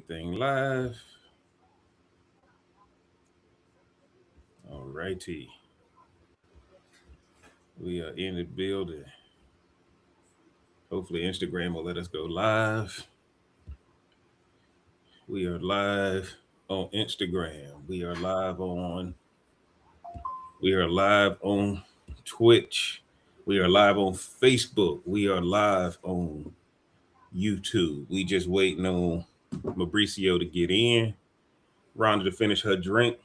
everything live. All righty. We are in the building. Hopefully Instagram will let us go live. We are live on Instagram. We are live on Twitch. We are live on Facebook. We are live on YouTube. We just waiting on Mauricio to get in, Rhonda to finish her drink.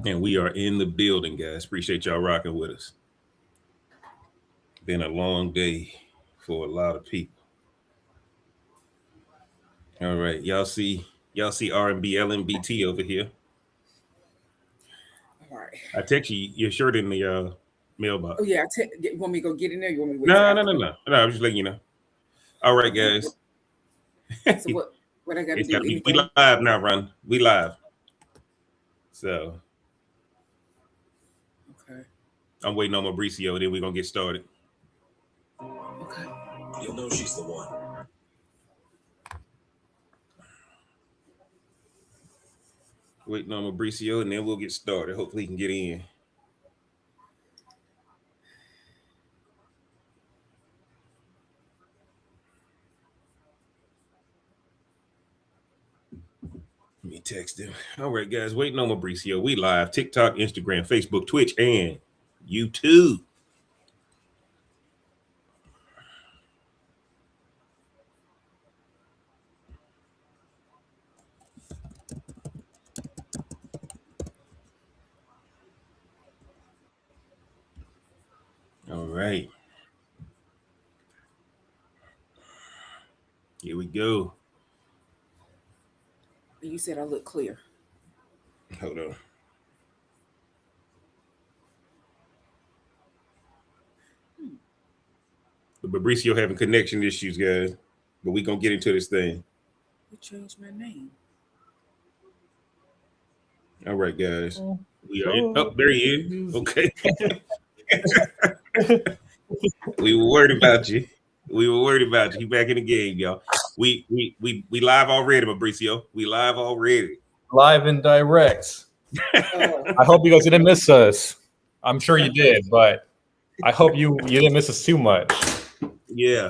And we are in the building, guys. Appreciate y'all rocking with us. Been a long day for a lot of people. All right, y'all see R&B LMBT over here. All right. I text you your shirt in the mailbox. Oh yeah, want me to go get in there? You want me to wait? No. I was just letting you know. All right, guys. So what I got to do? We live now, Ron. We live. So okay. I'm waiting on Mauricio, then we're gonna get started. Okay. You'll know she's the one. Waiting on Mauricio, and then we'll get started. Hopefully he can get in. Let me text him. All right, guys, waiting on Mauricio. We live. TikTok, Instagram, Facebook, Twitch, and YouTube. All right. Here we go. You said I look clear. Hold on. Mauricio having connection issues, guys. But we gonna get into this thing. You changed my name. All right, guys. We are in. Oh, there he is. Okay. We were worried about you. You back in the game, y'all. We live already, Mauricio. We live already. Live and direct. I hope you guys didn't miss us. I'm sure you did, but I hope you didn't miss us too much. Yeah.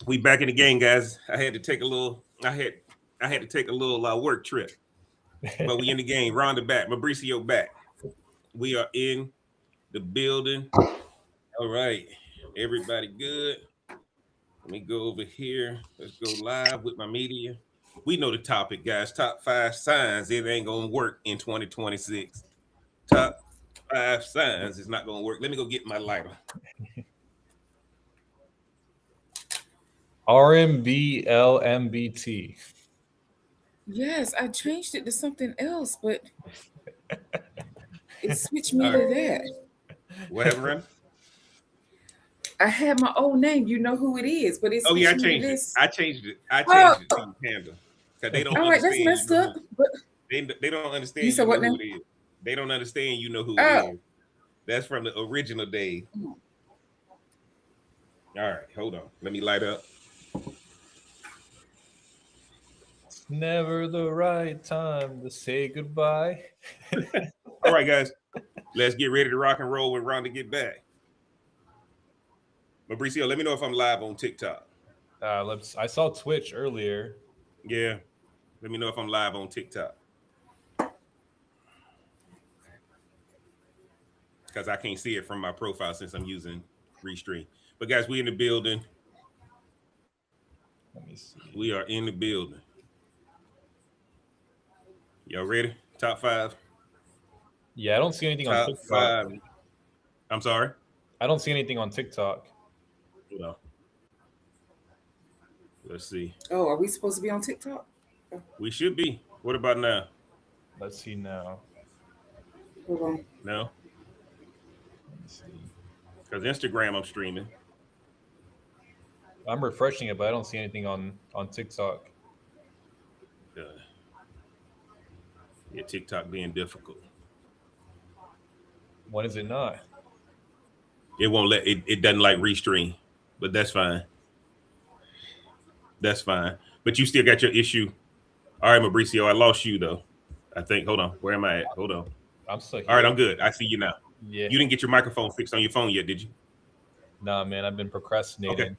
We back in the game, guys. I had to take a little work trip. But we in the game. Rhonda back. Mauricio back. We are in the building. All right. Everybody good? Let me go over here. Let's go live with my media. We know the topic, guys. Top 5 signs it ain't gonna work in 2026. Top 5 signs it's not gonna work. Let me go get my lighter. RMBLMBT. Yes, I changed it to something else, but it switched me to that. Whatever. I had my old name. You know who it is, but it's I changed it. I changed it to Panda. Because they don't all right, that's messed up. But they don't understand you said what now? Who it is. They don't understand you know who it is. That's from the original day. All right, hold on. Let me light up. It's never the right time to say goodbye. All right, guys. Let's get ready to rock and roll when Rhonda get back. Mauricio, let me know if I'm live on TikTok. I saw Twitch earlier. Yeah. Let me know if I'm live on TikTok. Because I can't see it from my profile since I'm using Restream. But guys, we in the building. Let me see. We are in the building. Y'all ready? Top 5. Yeah, I don't see anything on TikTok. 5. I'm sorry? I don't see anything on TikTok. No. Let's see. Oh, are we supposed to be on TikTok? We should be. What about now? Let's see now. Hold on. No? Let me see. Because Instagram I'm streaming. I'm refreshing it, but I don't see anything on TikTok. Yeah, TikTok being difficult. When is it not? It won't let it doesn't like Restream, but that's fine. That's fine. But you still got your issue. All right, Mauricio, I lost you though. I think. Hold on. Where am I at? Hold on. I'm still All right, here. I'm good. I see you now. Yeah. You didn't get your microphone fixed on your phone yet, did you? Nah, man, I've been Okay. procrastinating.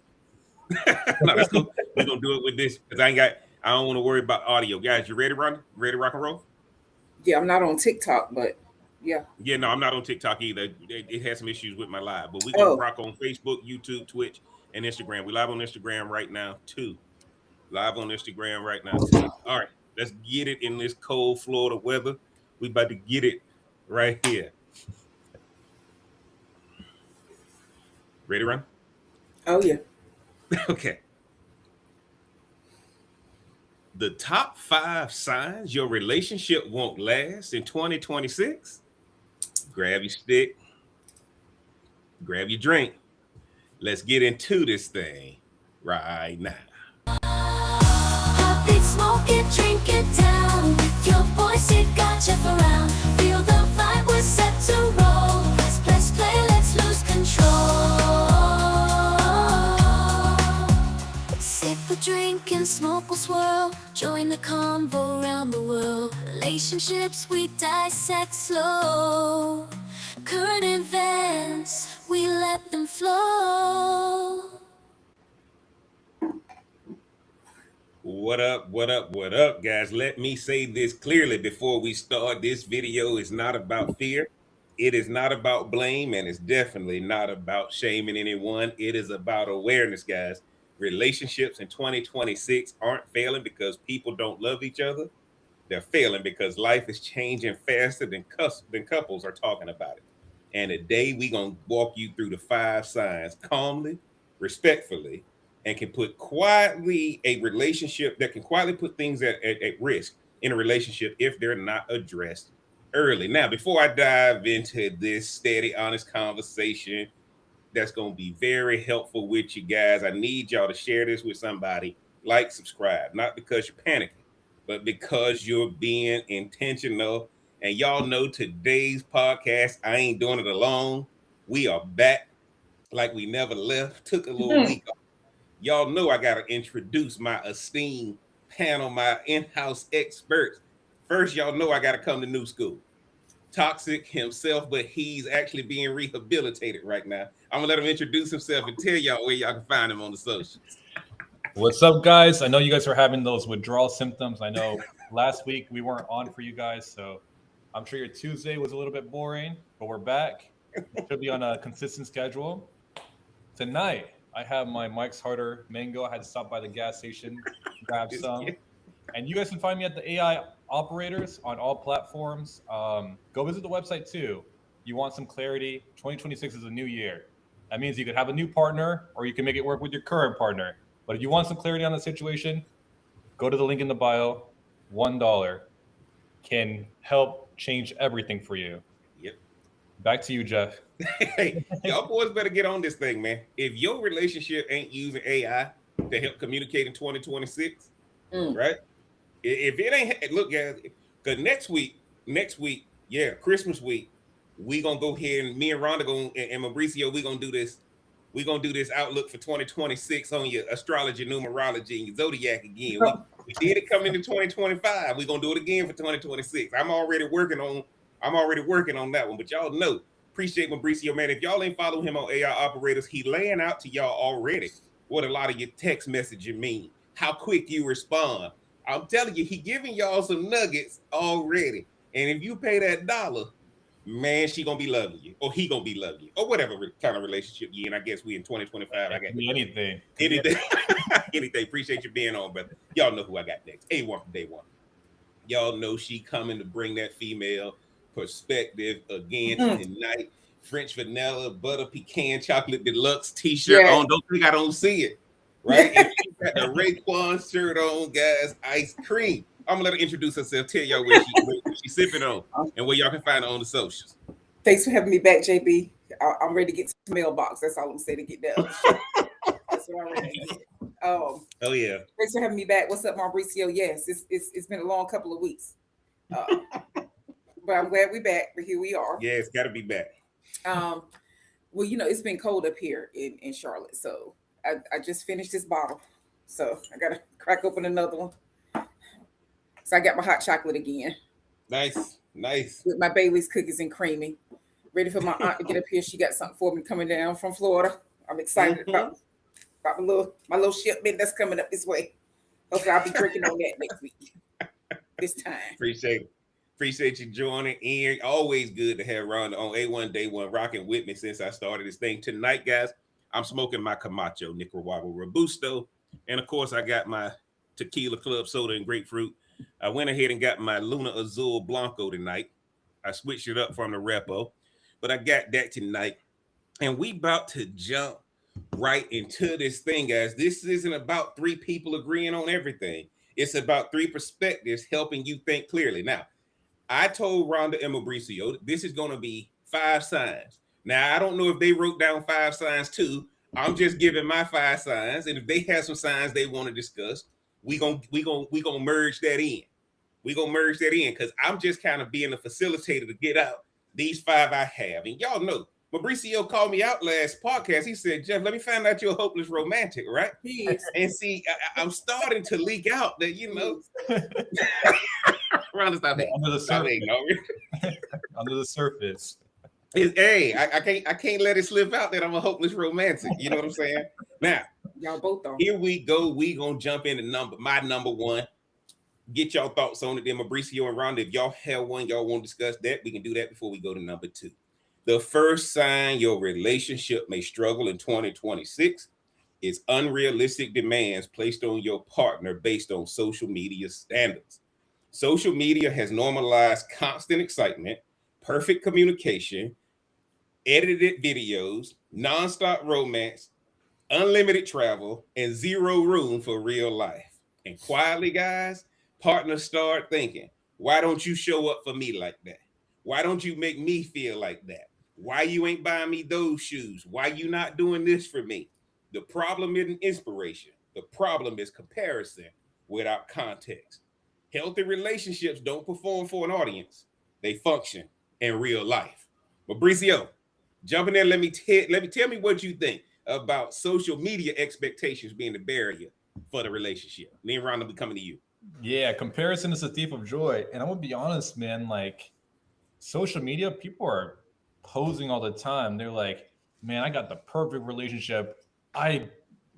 No, that's cool. We're gonna do it with this because I don't want to worry about audio. Guys, you ready, Ron? Ready to rock and roll? Yeah, I'm not on TikTok, but yeah. Yeah, no, I'm not on TikTok either. It has some issues with my live, but we're gonna Oh, rock on Facebook, YouTube, Twitch, and Instagram. We live on Instagram right now too. Live on Instagram right now too. All right, let's get it in this cold Florida weather. We about to get it right here. Ready, Ron? oh yeah. Okay. The top 5 signs your relationship won't last in 2026. Grab your stick, grab your drink. Let's get into this thing right now. Hot beat, smoke it, drink it down. With your voice, it got you around. Feel the vibe, we're set to roll. Let's play, let's lose control. Sip a drink and smoke will swirl. Join the convo around the world. Relationships we dissect slow. Current events, we let them flow. What up, what up, what up, guys? Let me say this clearly before we start. This video is not about fear. It is not about blame, and it's definitely not about shaming anyone. It is about awareness, guys. Relationships in 2026 aren't failing because people don't love each other. They're failing because life is changing faster than couples are talking about it. And today we gonna walk you through the 5 signs calmly, respectfully, and can put quietly a relationship that can quietly put things at risk in a relationship if they're not addressed early. Now, before I dive into this steady, honest conversation that's going to be very helpful with you guys, I need y'all to share this with somebody. Like, subscribe, not because you're panicking, but because you're being intentional. And y'all know today's podcast, I ain't doing it alone. We are back like we never left. Took a little week off. Y'all know I got to introduce my esteemed panel, my in-house experts. First, y'all know I got to come to New School. Toxic himself, but he's actually being rehabilitated right now. I'm gonna let him introduce himself and tell y'all where y'all can find him on the socials. What's up, guys? I know you guys are having those withdrawal symptoms. I know last week we weren't on for you guys, so I'm sure your Tuesday was a little bit boring, but we're back. We should be on a consistent schedule. Tonight, I have my Mike's Harder mango. I had to stop by the gas station, grab some. And you guys can find me at the AI Operators on all platforms. Go visit the website too. You want some clarity? 2026 is a new year. That means you could have a new partner or you can make it work with your current partner. But if you want some clarity on the situation, go to the link in the bio. $1 can help change everything for you. Yep. Back to you, Jeff. Hey, y'all boys better get on this thing, man. If your relationship ain't using AI to help communicate in 2026, right? If it ain't, look, guys, because next week, yeah, Christmas week, we gonna go here and me and Rhonda and Mauricio, we gonna do this. We gonna do this outlook for 2026 on your astrology, numerology, and your zodiac again. We did it come into 2025. We gonna do it again for 2026. I'm already working on that one. But y'all know, appreciate Mauricio, man. If y'all ain't follow him on AI Operators, he laying out to y'all already what a lot of your text messaging mean, how quick you respond. I'm telling you, he giving y'all some nuggets already. And if you pay that $1, man, she gonna be loving you, or he gonna be loving you, or whatever kind of relationship you in. I guess we in 2025. I got anything. Anything. Appreciate you being on, brother. Y'all know who I got next. A1 from day one. Y'all know she coming to bring that female perspective again tonight. French vanilla, butter pecan, chocolate deluxe t-shirt on. Don't think I don't see it. Right? And she got the Raekwon shirt on, guys. Ice cream. I'm gonna let her introduce herself, tell y'all where she's sipping on and where y'all can find her on the socials. Thanks for having me back, JB. I'm ready to get to the mailbox. That's all I'm saying, to get that other shit. That's what I'm ready to get. Oh yeah. Thanks for having me back. What's up, Mauricio? Yes, it's been a long couple of weeks. But I'm glad we're back. But here we are. Yeah, it's gotta be back. Well, it's been cold up here in Charlotte. So I just finished this bottle. So I gotta crack open another one. So I got my hot chocolate again Nice. with my Bailey's cookies and creamy. Ready for my aunt to get up here. She got something for me coming down from Florida. I'm excited about my little shipment that's coming up this way. Hopefully I'll be drinking on that next week. This time. Appreciate you joining in. Always good to have Rhonda on A1 Day One rocking with me since I started this thing. Tonight, guys, I'm smoking my Camacho Nicaragua Robusto. And of course, I got my tequila club soda and grapefruit. I went ahead and got my Luna Azul Blanco tonight. I switched it up from the repo, but I got that tonight. And we about to jump right into this thing, guys. This isn't about three people agreeing on everything. It's about three perspectives helping you think clearly. Now, I told Rhonda and Mauricio this is going to be 5 signs. Now, I don't know if they wrote down 5 signs too. I'm just giving my 5 signs, and if they have some signs they want to discuss, we gonna merge that in. We gonna merge that in because I'm just kind of being a facilitator to get out these 5 I have, and y'all know. Mauricio called me out last podcast. He said, Jeff, let me find out you're a hopeless romantic, right? Yes. And see, I'm starting to leak out that, Rhonda, stop hating. Under the Stop surface. hating. Under the surface. Hey, I can't let it slip out that I'm a hopeless romantic. You know what I'm saying? Now, Y'all both on. here we go. We gonna jump into my number one. Get y'all thoughts on it. Then Mauricio and Rhonda, if y'all have one, y'all want to discuss that, we can do that before we go to number 2. The first sign your relationship may struggle in 2026 is unrealistic demands placed on your partner based on social media standards. Social media has normalized constant excitement, perfect communication, edited videos, nonstop romance, unlimited travel, and zero room for real life. And quietly, guys, partners start thinking, why don't you show up for me like that? Why don't you make me feel like that? Why you ain't buying me those shoes? Why you not doing this for me? The problem isn't inspiration. The problem is comparison without context. Healthy relationships don't perform for an audience. They function in real life. Mauricio, jump in there. Let me tell me what you think about social media expectations being the barrier for the relationship. Then Ron will be coming to you. Yeah, comparison is a thief of joy. And I'm gonna be honest, man, like social media, people are posing all the time. They're like, man, I got the perfect relationship.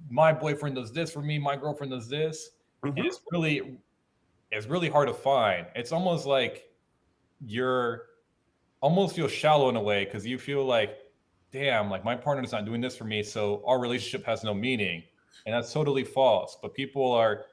My boyfriend does this for me, my girlfriend does this. Mhm. And it's really hard to find. It's almost like you're almost feel shallow in a way because you feel like, damn, like my partner's not doing this for me, so our relationship has no meaning. And that's totally false. But people are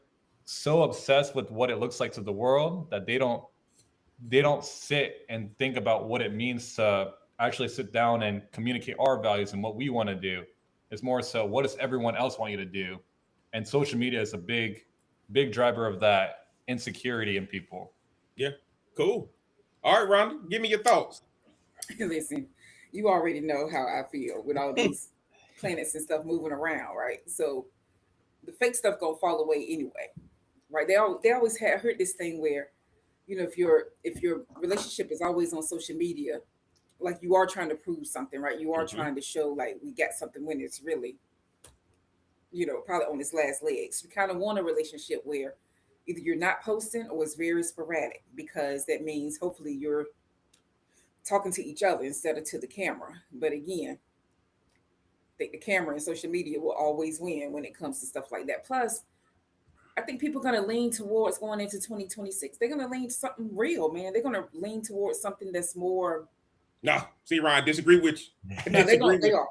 so obsessed with what it looks like to the world that they don't sit and think about what it means to actually sit down and communicate our values and what we want to do. It's more so what does everyone else want you to do? And social media is a big driver of that insecurity in people. Yeah, cool. All right, Ron, give me your thoughts. Listen, you already know how I feel with all these planets and stuff moving around, right? So the fake stuff gonna fall away anyway, right? They always have heard this thing where, if your relationship is always on social media, like you are trying to prove something, right? You are trying to show like we got something when it's really, probably on its last legs. You kind of want a relationship where either you're not posting or it's very sporadic because that means hopefully you're talking to each other instead of to the camera. But again, I think the camera and social media will always win when it comes to stuff like that. Plus, I think people are going to lean towards going into 2026. They're going to lean to something real, man. They're going to lean towards something that's more. No, see, Ron, I disagree with you. No, they are.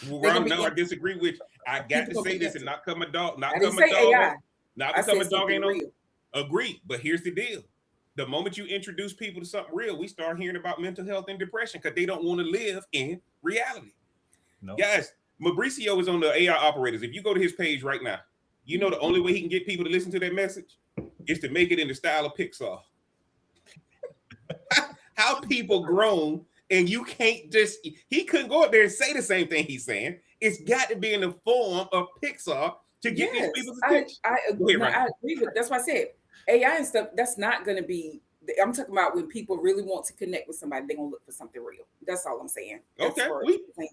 Ron, no, I disagree with you. I got to say this and not come a dog. Not I come didn't a say dog. AI. Not I become said a dog. Ain't no real. agree. But here's the deal. The moment you introduce people to something real, we start hearing about mental health and depression because they don't want to live in reality. No. Guys, Mauricio is on the AI operators. If you go to his page right now, you know the only way he can get people to listen to that message is to make it in the style of Pixar. How people grown, and you can't he couldn't go up there and say the same thing he's saying. It's got to be in the form of Pixar to get these people's attention. I agree with that's why I said AI and stuff, that's not going to be. I'm talking about when people really want to connect with somebody, they're going to look for something real. That's all I'm saying. Okay,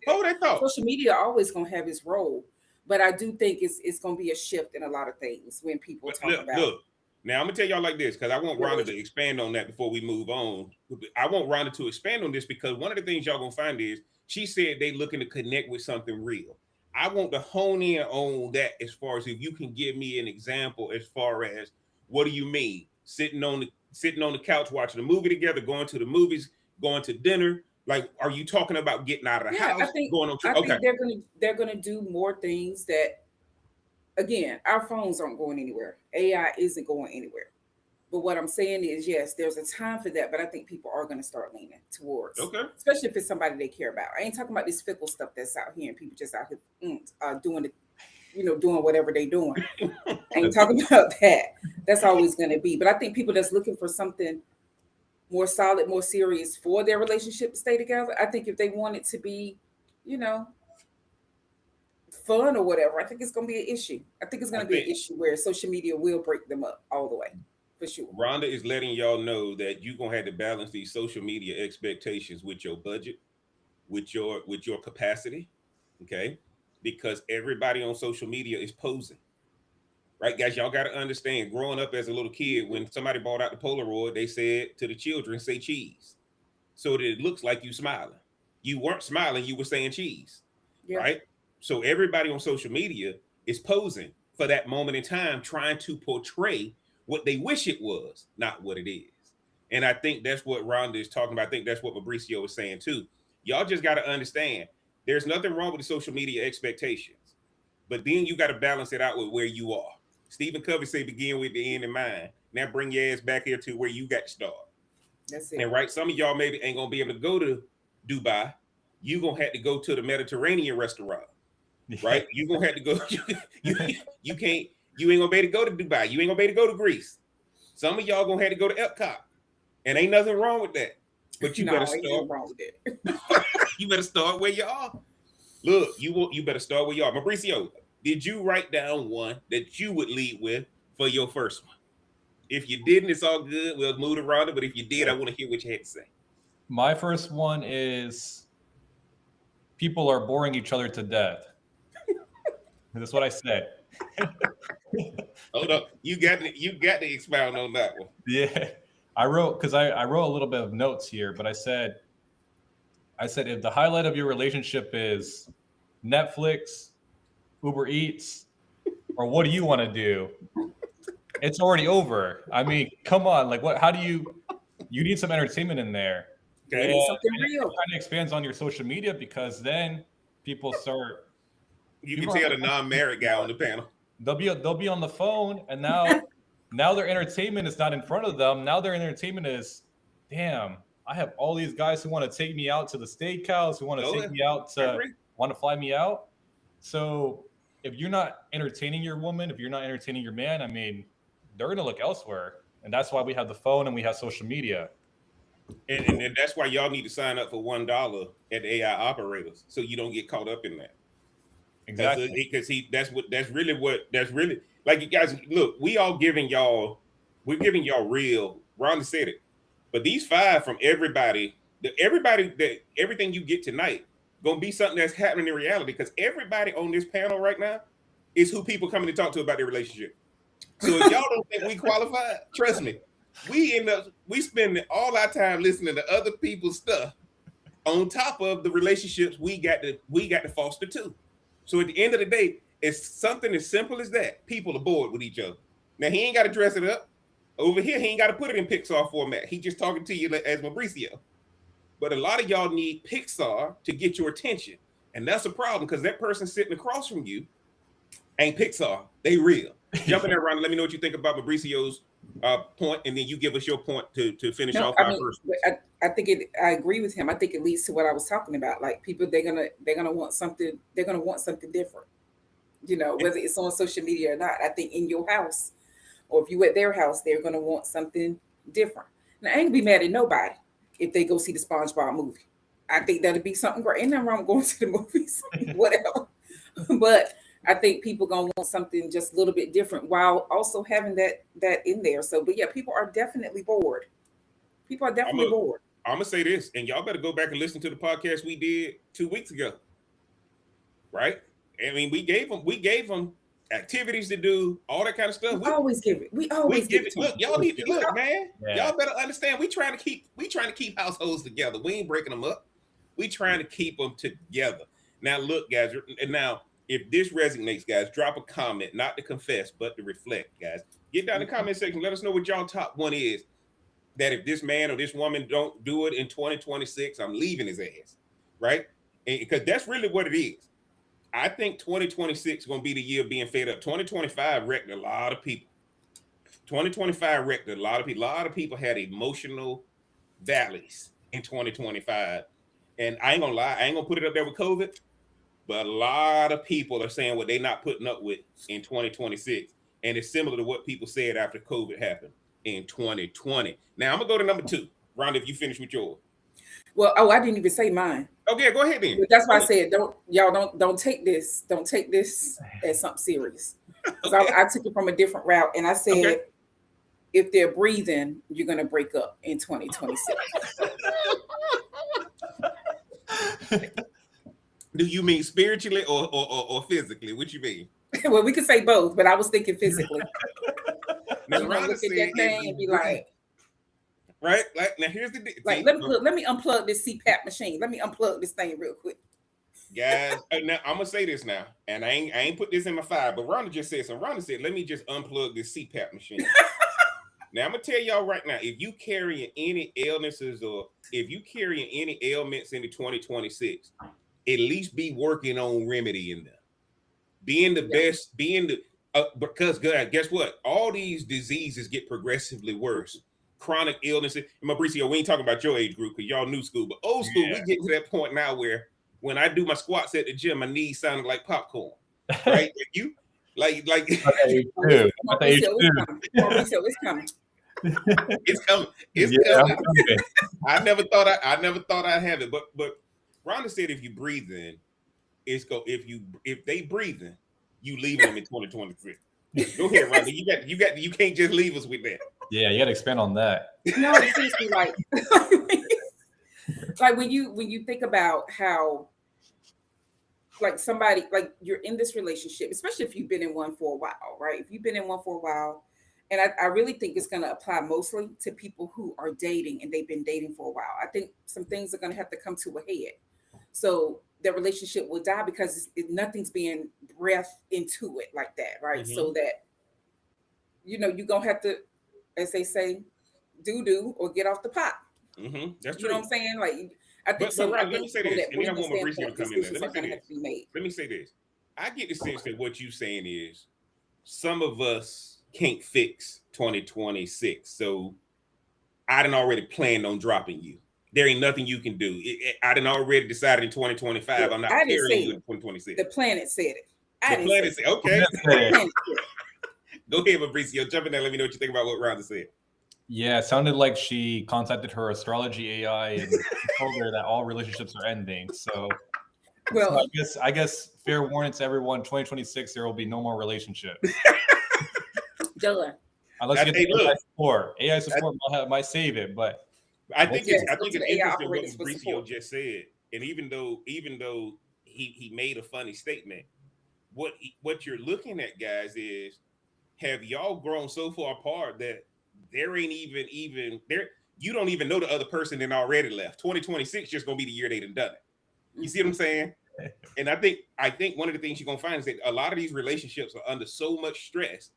hold that thought. Social media always going to have its role, But I do think it's going to be a shift in a lot of things when people talk Look, about. look. Now I'm gonna tell y'all like this because I want Rhonda to expand on that before we move on. I want Rhonda to expand on this because one of the things y'all gonna find is she said they looking to connect with something real. I want to hone in on that as far as if you can give me an example as far as what do you mean sitting on the couch watching a movie together, going to the movies, going to dinner. Like, are you talking about getting out of the Yeah, house, going on? I Okay, think they're gonna do more things that, again, our phones aren't going anywhere. AI isn't going anywhere. But what I'm saying is, yes, there's a time for that, but I think people are going to start leaning towards, okay. especially if it's somebody they care about. I ain't talking about this fickle stuff that's out here and people just out here doing it, doing whatever they doing. I ain't talking about that. That's always going to be. But I think people that's looking for something more solid, more serious for their relationship to stay together. I think if they want it to be, you know, fun or whatever, I think it's going to be an issue. I think it's going I to be an think issue where social media will break them up all the way, for sure. Rhonda is letting y'all know that you're gonna have to balance these social media expectations with your budget, with your capacity, okay? Because everybody on social media is posing. Right, guys, y'all got to understand. Growing up as a little kid, when somebody bought out the Polaroid, they said to the children, "Say cheese," so that it looks like you smiling. You weren't smiling; you were saying cheese, Yeah. right? So everybody on social media is posing for that moment in time, trying to portray what they wish it was, not what it is. And I think that's what Rhonda is talking about. I think that's what Mauricio was saying too. Y'all just got to understand. There's nothing wrong with the social media expectations, but then you got to balance it out with where you are. Stephen Covey say begin with the end in mind. Now bring your ass back here to where you got to start. That's it. And right, some of y'all maybe ain't gonna be able to go to Dubai. You gonna have to go to the Mediterranean restaurant, right? You gonna have to go. You can't. You ain't gonna be able to go to Dubai. You ain't gonna be able to go to Greece. Some of y'all gonna have to go to Epcot, and ain't nothing wrong with that. But you better No, ain't start. nothing wrong with it. You better start where you are. Look, you better start where you are. Mauricio, did you write down one that you would lead with for your first one? If you didn't, it's all good. We'll move around it. But if you did, I want to hear what you had to say. My first one is people are boring each other to death. That's what I said. Hold up, you got to expound on that one. Yeah, I wrote because I wrote a little bit of notes here, but I said if the highlight of your relationship is Netflix, Uber Eats, or what do you want to do? It's already over. I mean, come on, like what? How do you need some entertainment in there? They Okay, need something And it real. kind of expands on your social media because then people start. you can People tell have the non-married guy on the panel. they'll be on the phone, and now their entertainment is not in front of them. Now their entertainment is, damn, I have all these guys who want to take me out to the steakhouse, who want to Oh, take me out I to agree. want to fly me out. So if you're not entertaining your woman, if you're not entertaining your man, I mean, they're gonna look elsewhere, and that's why we have the phone and we have social media. And that's why y'all need to sign up for $1 at the AI operators so you don't get caught up in that. Exactly. Because that's really like you guys look. We're giving y'all real. Ron said it, but these five from everybody, everything you get tonight gonna be something that's happening in reality because everybody on this panel right now is who people coming to talk to about their relationship. So if y'all don't think we qualified, trust me, we spend all our time listening to other people's stuff on top of the relationships we got to foster too. So at the end of the day, it's something as simple as that. People are bored with each other. Now he ain't got to dress it up. Over here, he ain't got to put it in Pixar format. He just talking to you as Mauricio. But a lot of y'all need Pixar to get your attention. And that's a problem because that person sitting across from you ain't Pixar. They real. Jump in there, Ron. Let me know what you think about Mauricio's point, and then you give us your point to finish No, off I our mean, first. I think I agree with him. I think it leads to what I was talking about. Like people, they're gonna want something. They're gonna want something different. Whether it's on social media or not. I think in your house, or if you at their house, they're gonna want something different. Now, I ain't gonna be mad at nobody if they go see the SpongeBob movie. I think that'd be something great. Ain't nothing wrong with going to the movies, whatever. But I think people gonna want something just a little bit different while also having that in there. So, but yeah, people are definitely bored. People are definitely bored. I'm gonna say this, and y'all better go back and listen to the podcast we did 2 weeks ago. Right? I mean, we gave them activities to do, all that kind of stuff. We always give it. We always give it to Look, them. y'all need to look, man. Yeah. Y'all better understand. We trying to keep households together. We ain't breaking them up. We trying to keep them together. Now, look, guys. And now, if this resonates, guys, drop a comment, not to confess, but to reflect, guys. Get down in the comment section. Let us know what y'all top one is. That if this man or this woman don't do it in 2026, I'm leaving his ass, right? Because that's really what it is. I think 2026 is going to be the year of being fed up. 2025 wrecked a lot of people. 2025 wrecked a lot of people. A lot of people had emotional valleys in 2025. And I ain't going to lie, I ain't going to put it up there with COVID, but a lot of people are saying what they're not putting up with in 2026. And it's similar to what people said after COVID happened in 2020. Now, I'm going to go to number 2. Rhonda, if you finish with yours. Well, I didn't even say mine. Okay, go ahead then. But that's why I said don't take this as something serious. Because Okay. I took it from a different route, and I said Okay. if they're breathing, you're gonna break up in 2026. Do you mean spiritually or physically? What you mean? Well, we could say both, but I was thinking physically. Now, You know, Rhonda look said, at that thing and be like, right? Like, now here's the like let me unplug this CPAP machine. Let me unplug this thing real quick. guys. Now I'm gonna say this now, and I ain't put this in my file, but Rhonda just said something. Rhonda said, "Let me just unplug this CPAP machine." Now I'm gonna tell y'all right now, if you carrying any illnesses or if you carrying any ailments into 2026, at least be working on remedying them. Being the best, because guess what? All these diseases get progressively worse. Chronic illnesses. And Mauricio, we ain't talking about your age group because y'all new school, but old school, we get to that point now where when I do my squats at the gym, my knees sound like popcorn. Right? You like Mauricio, it's coming. It's coming. It's coming. I never thought I'd have it, but Rhonda said if you breathe in, if they breathing, you leaving them in 2023. Go ahead, Rhonda. You can't just leave us with that. Yeah, you got to expand on that. No, seriously, like when you think about how like somebody like you're in this relationship, especially if you've been in one for a while, right? If you've been in one for a while, and I really think it's going to apply mostly to people who are dating and they've been dating for a while. I think some things are going to have to come to a head. So their relationship will die because nothing's being breathed into it like that, right? Mm-hmm. So that, you're going to have to, as they say, do or get off the pot. Mm-hmm. That's true. You know what I'm saying? Like, I think let me say this, and then I want Mauricio to come in there. Let me say this. I get the sense that what you're saying is some of us can't fix 2026. So I done already planned on dropping you. There ain't nothing you can do. I done already decided in 2025 I'm not carrying you in 2026. The planet said it. The planet said, okay. Go ahead, Mauricio. Jump in there. Let me know what you think about what Rhonda said. Yeah, it sounded like she contacted her astrology AI and told her that all relationships are ending. So, well, I guess fair warning to everyone: 2026 there will be no more relationships. Done. Unless you get AI support. AI support might save it, but I think it's interesting what Mauricio just said. And even though he made a funny statement, what you're looking at, guys, is have y'all grown so far apart that there ain't even there, you don't even know the other person and already left. 2026 just gonna be the year they done it. You see what I'm saying? And I think one of the things you're gonna find is that a lot of these relationships are under so much stress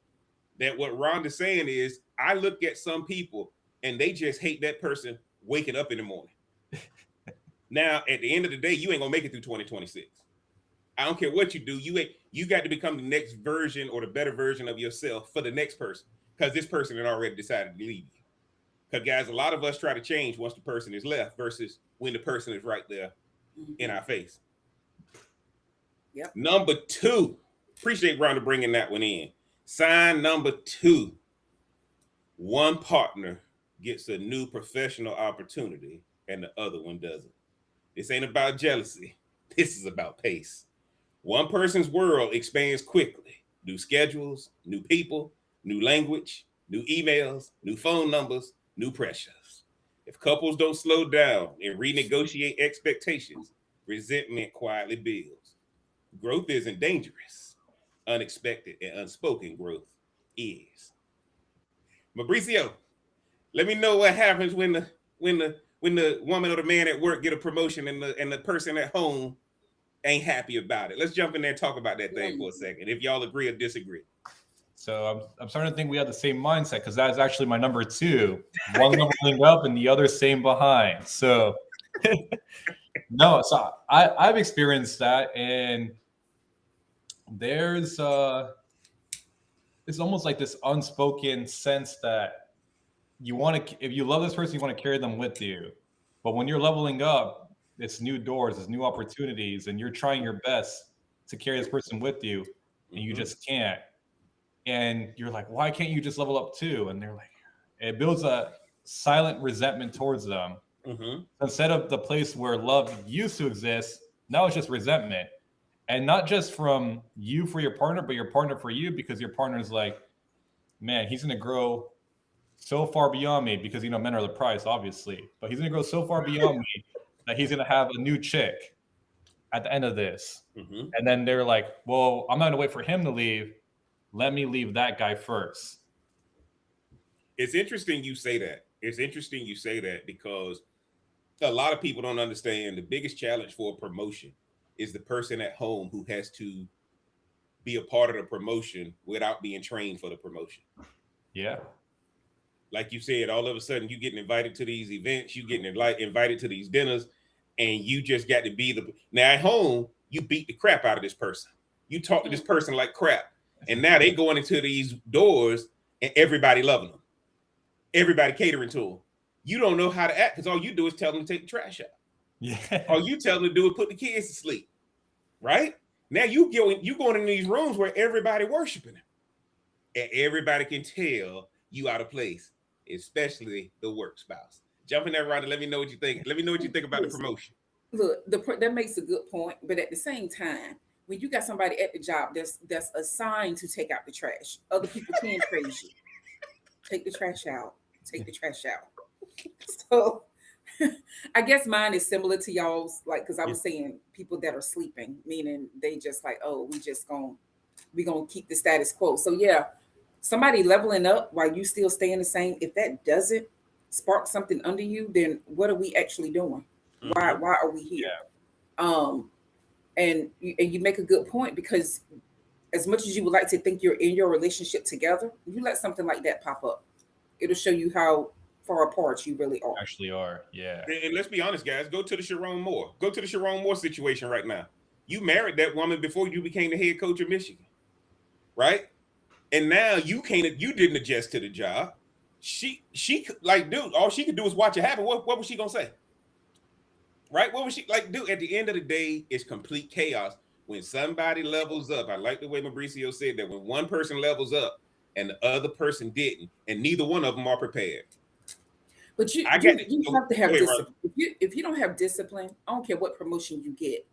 that what Rhonda's saying is, I look at some people and they just hate that person waking up in the morning. Now, at the end of the day, you ain't gonna make it through 2026. I don't care what you do. You got to become the next version or the better version of yourself for the next person, because this person had already decided to leave you. Because guys, a lot of us try to change once the person is left versus when the person is right there in our face. Yep. Number 2, appreciate Rhonda bringing that one in. Sign number 2, one partner gets a new professional opportunity and the other one doesn't. This ain't about jealousy. This is about pace. One person's world expands quickly. New schedules, new people, new language, new emails, new phone numbers, new pressures. If couples don't slow down and renegotiate expectations, resentment quietly builds. Growth isn't dangerous. Unexpected and unspoken growth is. Mauricio, let me know what happens when the woman or the man at work get a promotion and the person at home ain't happy about it. Let's jump in there and talk about that thing for a second. If y'all agree or disagree. So I'm starting to think we have the same mindset because that's actually my number 2. One leveling up and the other same behind. So no, so I've experienced that, and there's it's almost like this unspoken sense that you want to, if you love this person, you want to carry them with you. But when you're leveling up, it's new doors, it's new opportunities, and you're trying your best to carry this person with you, and you just can't. And you're like, why can't you just level up too? And they're like, it builds a silent resentment towards them. Instead of the place where love used to exist, now it's just resentment. And not just from you for your partner, but your partner for you, because your partner is like, man, he's going to grow so far beyond me, because, you know, men are the price, obviously, but he's going to grow so far beyond me that he's going to have a new chick at the end of this. And then they're like, well, I'm not going to wait for him to leave. Let me leave that guy first. It's interesting you say that. It's interesting you say that because a lot of people don't understand the biggest challenge for a promotion is the person at home who has to be a part of the promotion without being trained for the promotion. Yeah. Like you said, all of a sudden you getting invited to these events, you getting invited to these dinners, and you just got to be the. Now at home, you beat the crap out of this person. You talk to this person like crap. And now they going into these doors and everybody loving them. Everybody catering to them. You don't know how to act because all you do is tell them to take the trash out. Yeah. All you tell them to do is put the kids to sleep. Right? Now you going in these rooms where everybody worshiping him. And everybody can tell you out of place, especially the work spouse. Jump in there, Rhonda. Let me know what you think. Let me know what you think about the promotion. Look, that makes a good point, but at the same time, when you got somebody at the job that's assigned to take out the trash, other people can praise you. Take the trash out. Take the trash out. So I guess mine is similar to y'all's, like, because I was saying people that are sleeping, meaning they just like, oh, we gonna keep the status quo. So yeah, somebody leveling up while you still staying the same, if that doesn't spark something under you, then what are we actually doing? Why are we here? And you make a good point, because as much as you would like to think you're in your relationship together, you let something like that pop up, it'll show you how far apart you really are. Actually are. Yeah. And let's be honest, guys. Go to the Sharon Moore. Go to the Sharon Moore situation right now. You married that woman before you became the head coach of Michigan, right? And now you didn't adjust to the job. She like, dude, all she could do is watch it happen. What was she gonna say? Right? What was she like, dude? At the end of the day, it's complete chaos when somebody levels up. I like the way Mauricio said that when one person levels up and the other person didn't, and neither one of them are prepared. But you have to have discipline. If you don't have discipline, I don't care what promotion you get,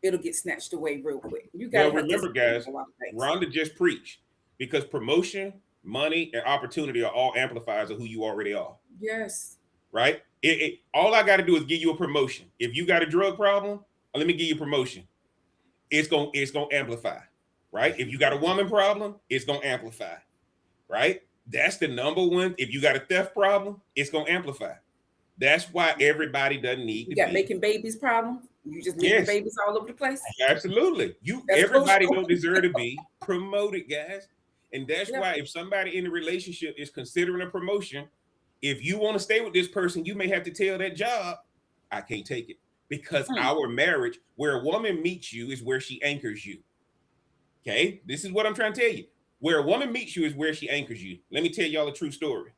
it'll get snatched away real quick. You got to remember, guys. Rhonda just preached, because promotion, money, and opportunity are all amplifiers of who you already are. Yes. Right? All I got to do is give you a promotion. If you got a drug problem, let me give you a promotion. It's gonna amplify. Right? If you got a woman problem, it's gonna amplify. Right? That's the number one. If you got a theft problem, it's gonna amplify. That's why everybody doesn't need to be making babies problem. You just making babies all over the place. Absolutely. Everybody don't deserve to be promoted, guys. And that's why if somebody in a relationship is considering a promotion, if you want to stay with this person, you may have to tell that job, I can't take it. Because our marriage, where a woman meets you, is where she anchors you. Okay? This is what I'm trying to tell you. Where a woman meets you is where she anchors you. Let me tell y'all a true story.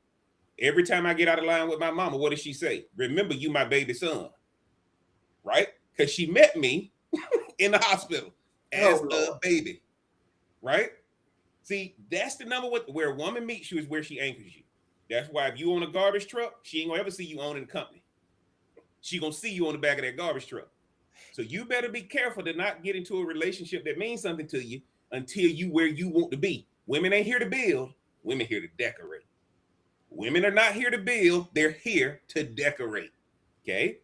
Every time I get out of line with my mama, what does she say? Remember, you my baby son. Right? Because she met me in the hospital as a baby. Right? See, that's the number one. Where a woman meets you is where she anchors you. That's why if you own a garbage truck, she ain't gonna ever see you owning a company. She gonna see you on the back of that garbage truck. So you better be careful to not get into a relationship that means something to you until you where you want to be. Women ain't here to build. Women here to decorate. Women are not here to build. They're here to decorate. Okay,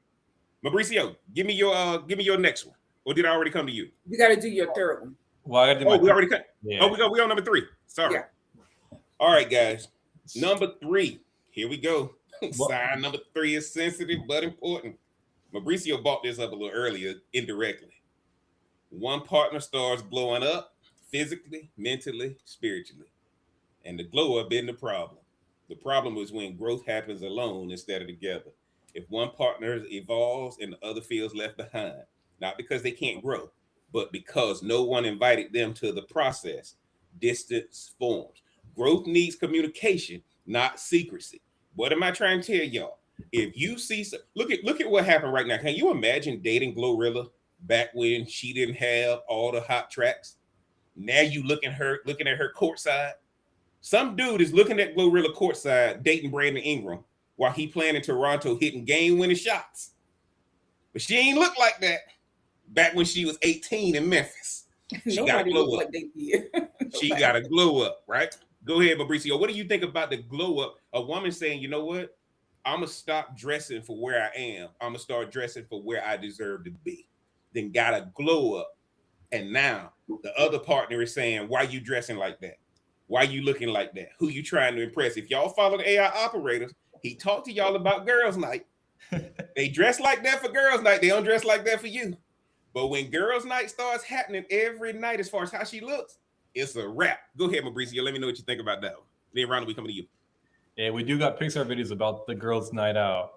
Mauricio, give me your next one. Or did I already come to you? You got to do your third one. Well, I gotta do Oh, my we already cut. Yeah. Oh, we on number 3. Sorry. Yeah. All right, guys. Number 3. Here we go. What? Sign number 3 is sensitive but important. Mauricio brought this up a little earlier indirectly. One partner starts blowing up physically, mentally, spiritually. And the glow up isn't the problem. The problem is when growth happens alone instead of together. If one partner evolves and the other feels left behind, not because they can't grow, but because no one invited them to the process, distance forms. Growth needs communication, not secrecy. What am I trying to tell y'all? If you see, look at what happened right now. Can you imagine dating Glorilla back when she didn't have all the hot tracks? Now you looking at her courtside. Some dude is looking at Glorilla courtside dating Brandon Ingram while he playing in Toronto hitting game-winning shots. But she ain't look like that back when she was 18 in Memphis. She got to glow up. Like they did. She got to glow up, right? Go ahead, Mauricio. What do you think about the glow up? A woman saying, you know what? I'm going to stop dressing for where I am. I'm going to start dressing for where I deserve to be. Then got to glow up. And now the other partner is saying, why you dressing like that? Why you looking like that? Who you trying to impress? If y'all follow the AI operators, he talked to y'all about girls' night. They dress like that for girls' night. They don't dress like that for you. But when girls' night starts happening every night, as far as how she looks, it's a wrap. Go ahead, Mauricio. Let me know what you think about that one. Then Ronald, we coming to you. Yeah, we do got Pixar videos about the girls' night out.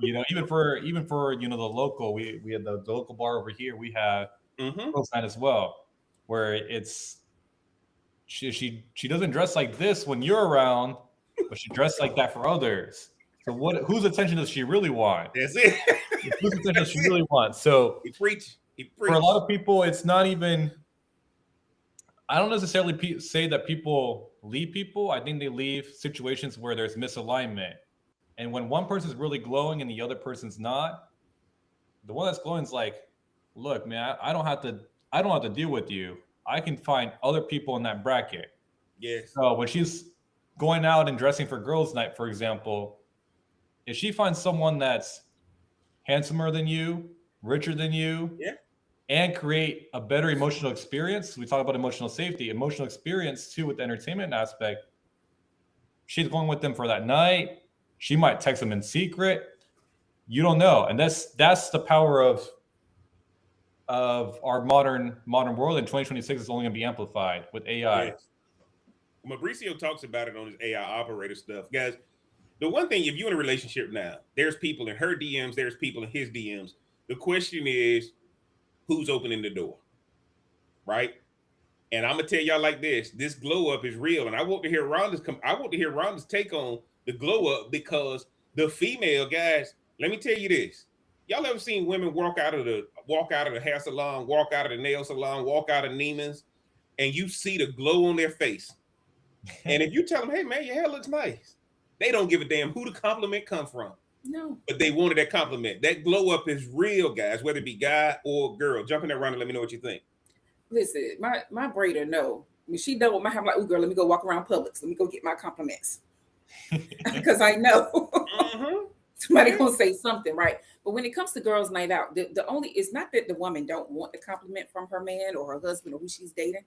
You know, even for the local, we had the local bar over here. We have girls' night as well, where it's she doesn't dress like this when you're around, but she dressed like that for others. So whose attention does she really want? That's it. Whose attention does she really want? So he preach. For a lot of people, it's not even. I don't necessarily say that people leave people. I think they leave situations where there's misalignment. And when one person's really glowing and the other person's not, the one that's glowing is like, look, man, I don't have to deal with you. I can find other people in that bracket. Yes. So when she's going out and dressing for girls' night, for example, if she finds someone that's handsomer than you, richer than you, yeah, and create a better emotional experience. We talk about emotional safety, emotional experience too with the entertainment aspect. She's going with them for that night. She might text them in secret. You don't know. And that's the power of our modern world in 2026 is only going to be amplified with AI. Yes. Mauricio talks about it on his AI operator stuff. Guys, the one thing, if you're in a relationship now, there's people in her DMs, there's people in his DMs. The question is, who's opening the door, right? And I'm gonna tell y'all like this glow up is real, and I want to hear Rhonda's take on the glow up, because the female guys, let me tell you this: y'all ever seen women walk out of the hair salon, walk out of the nail salon, walk out of Neiman's, and you see the glow on their face, and if you tell them, hey man, your hair looks nice, they don't give a damn who the compliment come from. No. But they wanted that compliment. That glow up is real, guys, whether it be guy or girl. Jump in there, Ron, and let me know what you think. Listen, my braider, no. When she done with my hair, I'm like, oh girl, let me go walk around Publix. Let me go get my compliments. Because I know somebody gonna say something, right? But when it comes to girls' night out, the only, it's not that the woman don't want the compliment from her man or her husband or who she's dating.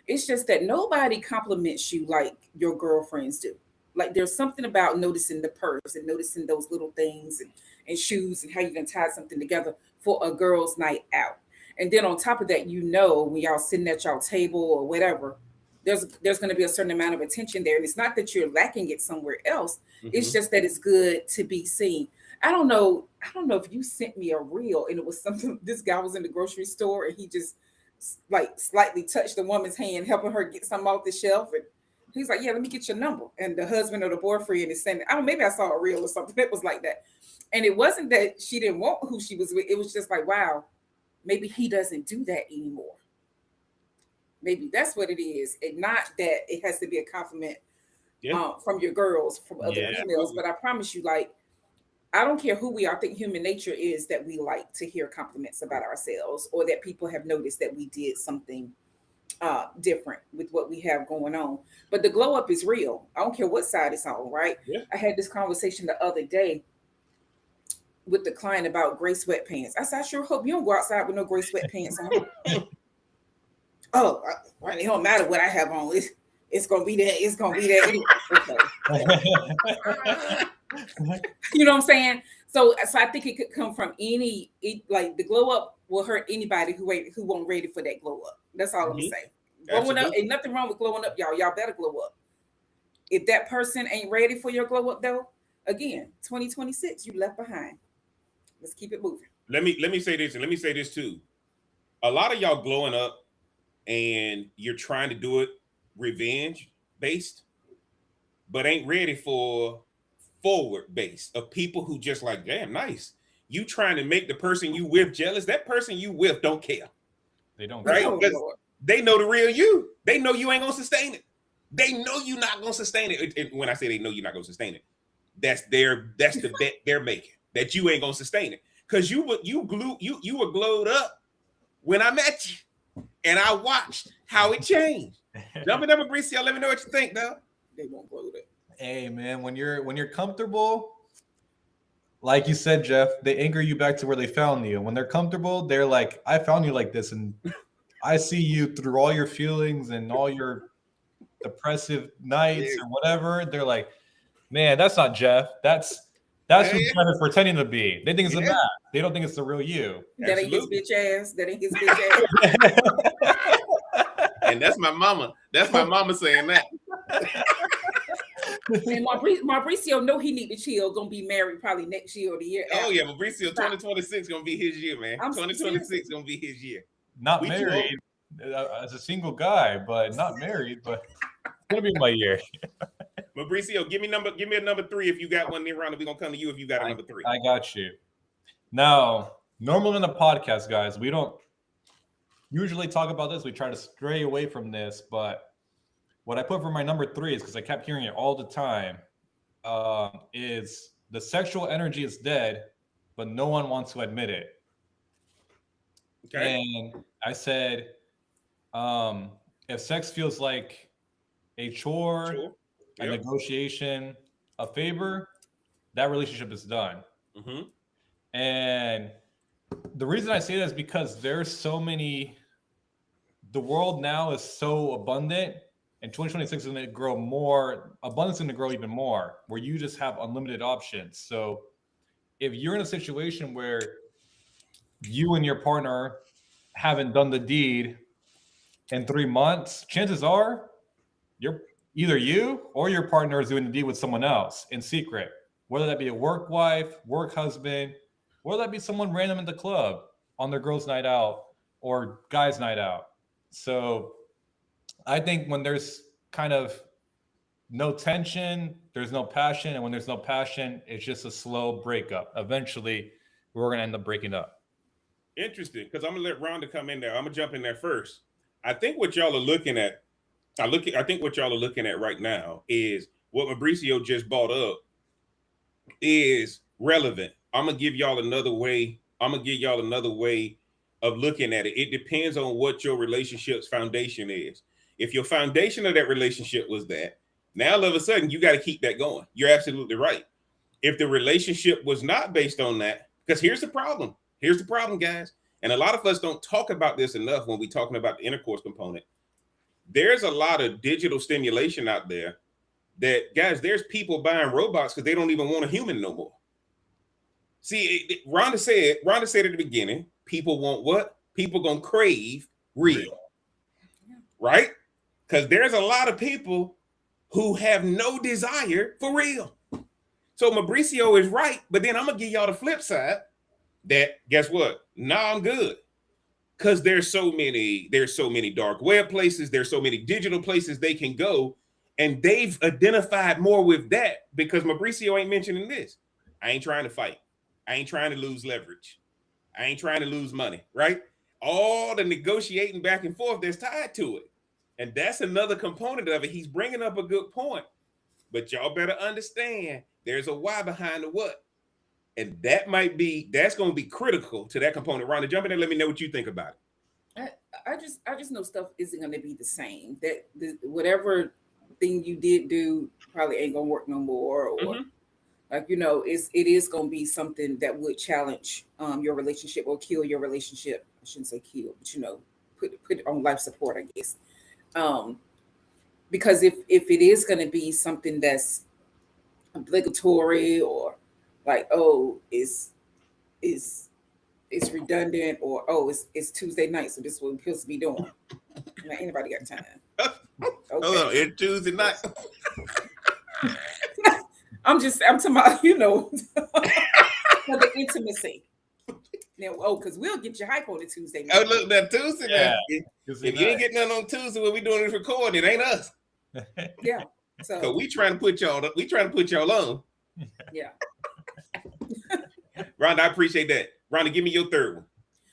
It's just that nobody compliments you like your girlfriends do. Like there's something about noticing the purse and noticing those little things and shoes and how you can tie something together for a girl's night out. And then on top of that, when y'all sitting at y'all table or whatever, there's going to be a certain amount of attention there. And it's not that you're lacking it somewhere else. It's just that it's good to be seen. I don't know if you sent me a reel and it was something, this guy was in the grocery store and he just like slightly touched the woman's hand, helping her get something off the shelf. And he's like, yeah, let me get your number. And the husband or the boyfriend is sending, maybe I saw a reel or something that was like that. And it wasn't that she didn't want who she was with. It was just like, wow, maybe he doesn't do that anymore. Maybe that's what it is. And not that it has to be a compliment from your girls, from other females. But I promise you, like, I don't care who we are. I think human nature is that we like to hear compliments about ourselves, or that people have noticed that we did something different with what we have going on. But the glow up is real. I don't care what side it's on, right? Yeah. I had this conversation the other day. with the client about gray sweatpants. I said, I sure hope you don't go outside with no gray sweatpants on. Oh, well, it don't matter what I have on. It's gonna be that. It's gonna be that anyway. Okay. You know what I'm saying? So I think it could come from like the glow up will hurt anybody who won't ready for that glow up. That's all I'm gonna say. Glowing up, ain't nothing wrong with glowing up, y'all. Y'all better glow up. If that person ain't ready for your glow up though, again, 2026, you left behind. Let's keep it moving. Let me say this, and let me say this too. A lot of y'all glowing up and you're trying to do it revenge based, but ain't ready for forward base of people who just like, damn, nice. You trying to make the person you with jealous. That person you with don't care. They don't, right? Because they know the real you. They know you ain't gonna sustain it. They know you're not gonna sustain it. When I say they know you're not gonna sustain it, that's the bet they're making, that you ain't gonna sustain it. Cause you were glowed up when I met you, and I watched how it changed. Jumping up, Mauricio, let me know what you think, though. They won't glow it. Hey man, when you're comfortable, like you said, Jeff, they anchor you back to where they found you. When they're comfortable, they're like, I found you like this, and I see you through all your feelings and all your depressive nights or whatever. They're like, man, that's not Jeff. That's who Jeff is pretending to be. They think it's a mask. They don't think it's the real you. That ain't his bitch ass. That ain't his bitch ass. And that's my mama. That's my mama saying that. And Mauricio know he need to chill. Gonna be married probably next year or the year after. Oh yeah, Mauricio, 2026 gonna be his year, man. 2026 gonna be his year. Not married as a single guy, but not married, but it's gonna be my year. Mauricio, give me a number 3 if you got one near round. We're gonna come to you if you got a number 3. I got you. Now, normally in the podcast, guys, we don't usually talk about this. We try to stray away from this, but what I put for my number 3 is because I kept hearing it all the time. Is the sexual energy is dead, but no one wants to admit it. Okay. And I said, if sex feels like a chore, a negotiation, a favor, that relationship is done. Mm-hmm. And the reason I say that is because there's so many. The world now is so abundant. And 2026 is going to grow more. Abundance is going to grow even more, where you just have unlimited options. So if you're in a situation where you and your partner haven't done the deed in 3 months, chances are you're either you or your partner is doing the deed with someone else in secret, whether that be a work wife, work husband, whether that be someone random in the club on their girls' night out or guys' night out. So I think when there's kind of no tension, there's no passion. And when there's no passion, it's just a slow breakup. Eventually, we're going to end up breaking up. Interesting, because I'm going to let Rhonda come in there. I'm going to jump in there first. I think what y'all are looking at, I think what y'all are looking at right now is what Mauricio just brought up is relevant. I'm going to give y'all another way. I'm going to give y'all another way of looking at it. It depends on what your relationship's foundation is. If your foundation of that relationship was that, now all of a sudden you got to keep that going. You're absolutely right. If the relationship was not based on that, because here's the problem. Here's the problem, guys. And a lot of us don't talk about this enough when we're talking about the intercourse component. There's a lot of digital stimulation out there that, guys, there's people buying robots because they don't even want a human no more. See, Rhonda said at the beginning, people want what? People gonna crave real, right? Because there's a lot of people who have no desire for real. So Mauricio is right, but then I'm gonna give y'all the flip side that guess what? Nah, I'm good. Because there's so many dark web places, there's so many digital places they can go, and they've identified more with that because Mauricio ain't mentioning this. I ain't trying to fight. I ain't trying to lose leverage. I ain't trying to lose money, right? All the negotiating back and forth that's tied to it. And that's another component of it. He's bringing up a good point. But y'all better understand there's a why behind the what. And that's going to be critical to that component. Rhonda, jump in and let me know what you think about it. I just know stuff isn't going to be the same. That whatever thing you did do probably ain't going to work no more. Or Like, you know, it is going to be something that would challenge your relationship or kill your relationship. I shouldn't say kill, but you know, put it on life support, I guess. Um, because if it is going to be something that's obligatory, or like, oh, it's redundant, or oh, it's Tuesday night, so this is what we're supposed to be doing. Now, anybody got time? Hold Okay. on, it's Tuesday night. I'm talking about, you know, for the intimacy. Now, oh, because we'll get you hype on a Tuesday Oh, night. look, that Tuesday Yeah. now. If you ain't getting nothing on Tuesday when we doing this recording, it ain't us. Yeah. Cause So we trying to put y'all on. yeah. Rhonda, I appreciate that. Rhonda, give me your third one.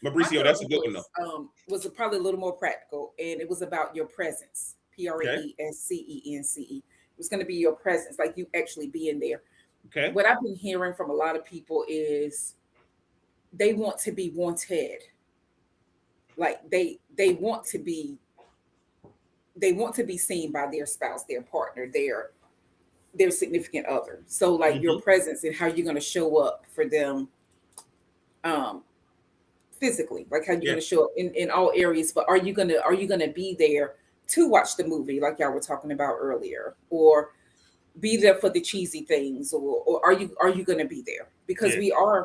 My Mauricio, third that's a one good one though. was probably a little more practical, and it was about your presence. Okay. Prescence. It was going to be your presence, like you actually being there. Okay. What I've been hearing from a lot of people is they want to be wanted. Like they want to be seen by their spouse, their partner, their significant other. So like your presence and how you're going to show up for them um physically, like how you're Yeah. going to show up in all areas. But are you gonna be there to watch the movie like y'all were talking about earlier, or be there for the cheesy things, or are you gonna be there? Because Yeah.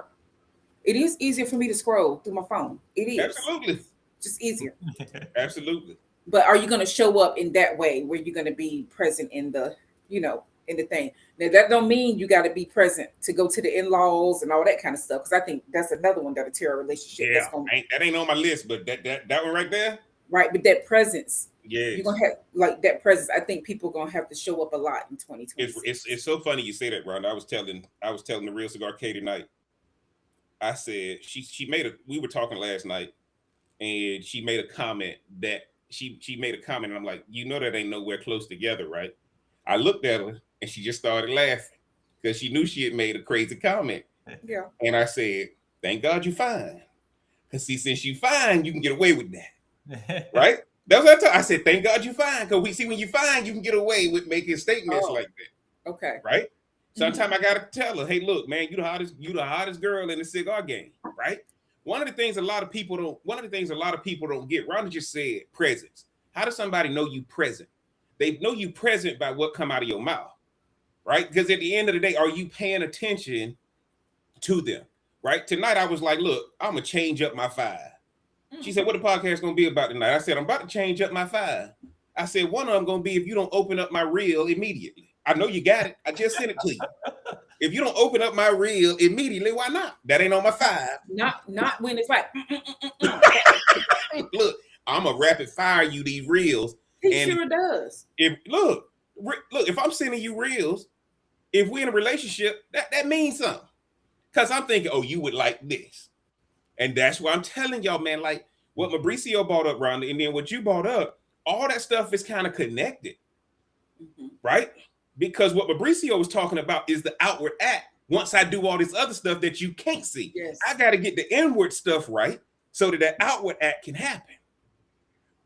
it is easier for me to scroll through my phone. It is Absolutely. just easier. Absolutely. But are you going to show up in that way where you're going to be present in the, you know, in the thing? Now that don't mean you got to be present to go to the in-laws and all that kind of stuff, because I think that's another one that'll tear a relationship. Yeah. That's going That ain't on my list, but that one right there. right, but that presence, Yes. you're gonna have like that presence. I think people gonna have to show up a lot in 2026. It's so funny you say that, Rhonda. I was telling the Real Cigar Katie tonight. I said she made a we were talking last night, and she made a comment that she made a comment, and I'm like, you know that ain't nowhere close together, right? I looked at her and she just started laughing because she knew she had made a crazy comment. Yeah. And I said, thank God you fine. Because see, since you fine, you can get away with that. Right? That's what I said, thank God you fine. Because we see when you fine, you can get away with making statements like that. Okay. Right? Sometimes I gotta tell her, hey, look, man, you the hottest girl in the cigar game, right? One of the things a lot of people don't get, Rhonda just said presence. How does somebody know you present? They know you present by what come out of your mouth, right? Because at the end of the day, are you paying attention to them? Right? Tonight I was like, look, I'm gonna change up my five. She said, what the podcast gonna be about tonight? I said, I'm about to change up my five. I said, one of them gonna be if you don't open up my reel immediately. I know you got it. I just sent it to you. If you don't open up my reel immediately, why not? That ain't on my five. Not when it's like look, I'm gonna rapid fire you these reels. He sure does. Look, if I'm sending you reels, if we're in a relationship, that means something. Because I'm thinking, oh, you would like this. And that's why I'm telling y'all, man, like what Mauricio brought up, Rhonda, and then what you brought up, all that stuff is kind of connected, right? Because what Mauricio was talking about is the outward act. Once I do all this other stuff that you can't see, yes. I got to get the inward stuff right so that outward act can happen.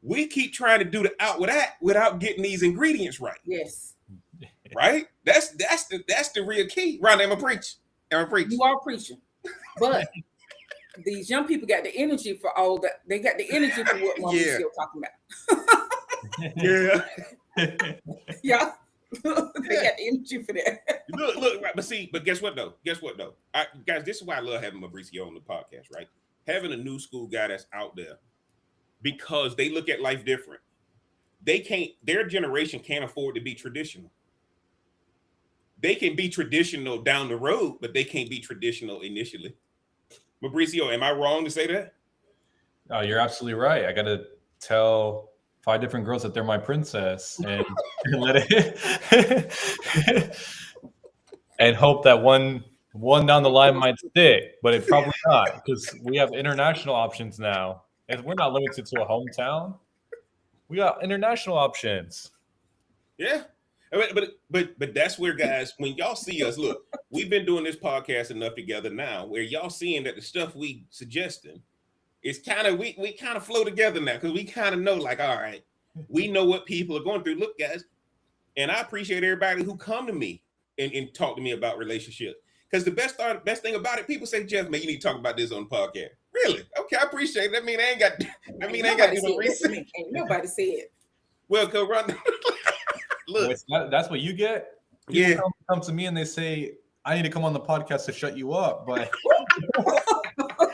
We keep trying to do the outward act without getting these ingredients right. Yes. Right? That's the real key. Rhonda, I'm a preach. You are preaching. But these young people got the energy for all that. They got the energy for what Mauricio talking about. Yeah. Yeah. They got the energy for that. Look, right, but guess what though? Guys, this is why I love having Mauricio on the podcast, right? Having a new school guy that's out there, because they look at life different. Their generation can't afford to be traditional. They can be traditional down the road, but they can't be traditional initially. Mauricio, am I wrong to say that? Oh, you're absolutely right. I got to tell 5 different girls that they're my princess and let it and hope that one down the line might stick, but it probably not, because we have international options now, and we're not limited to a hometown. We got international options. Yeah. But that's where, guys, when y'all see us, look, we've been doing this podcast enough together now where y'all seeing that the stuff we suggesting is kind of, we kind of flow together now, because we kind of know, like, all right, we know what people are going through. Look, guys, and I appreciate everybody who come to me and talk to me about relationships. Because the best thing about it, people say, Jeff, man, you need to talk about this on the podcast. Really? Okay, I appreciate it. That mean I ain't got to do no research. Ain't nobody said. Well, cause run. Look, that's what you get. People come to me and they say, I need to come on the podcast to shut you up. But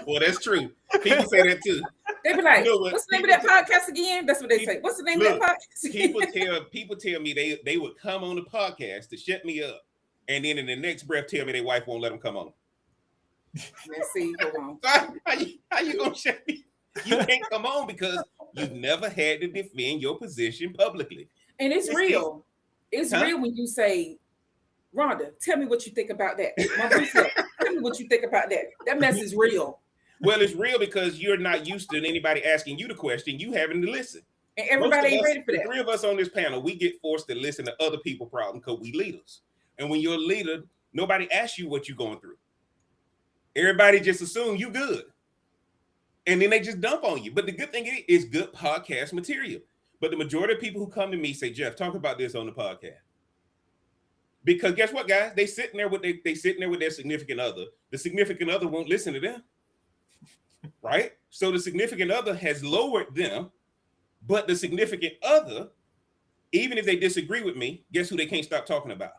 well, that's true. People say that too. They be like, what's the name of that podcast again? That's what they say. What's the name of that podcast? people tell me they would come on the podcast to shut me up, and then in the next breath tell me their wife won't let them come on. Let's see. Hold on. How you gonna shut me? You can't come on because you've never had to defend your position publicly. And it's real. It's real when you say, Rhonda, tell me what you think about that. Tell me what you think about that. That mess is real. Well, it's real because you're not used to anybody asking you the question, you having to listen. And everybody ain't ready for that. The three of us on this panel, we get forced to listen to other people's problems because we leaders. And when you're a leader, nobody asks you what you're going through. Everybody just assume you good. And then they just dump on you. But the good thing is good podcast material. But the majority of people who come to me say, Jeff, talk about this on the podcast. Because guess what, guys? They sitting there with their significant other. The significant other won't listen to them. Right? So the significant other has lowered them, but the significant other, even if they disagree with me, guess who they can't stop talking about?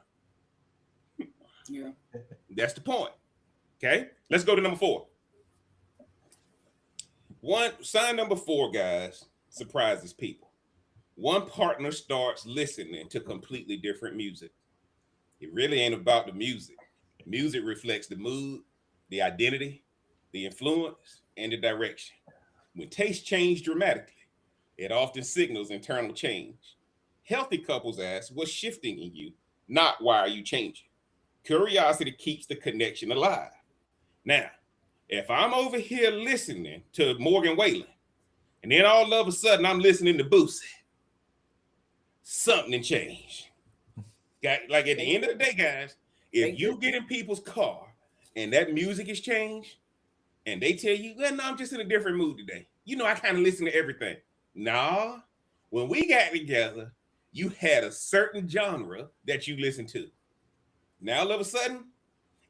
Yeah. That's the point. Okay, let's go to number 4. Sign number 4, guys, surprises people. One partner starts listening to completely different music. It really ain't about the music. Music reflects the mood, the identity, the influence, and the direction. When tastes change dramatically, it often signals internal change. Healthy couples ask, what's shifting in you? Not why are you changing? Curiosity keeps the connection alive. Now, if I'm over here listening to Morgan Wallen, and then all of a sudden I'm listening to Boosie, something changed. Like at the end of the day, guys, if you get in people's car and that music has changed, and they tell you, well, no, I'm just in a different mood today. You know, I kind of listen to everything. Nah, when we got together, you had a certain genre that you listened to. Now, all of a sudden,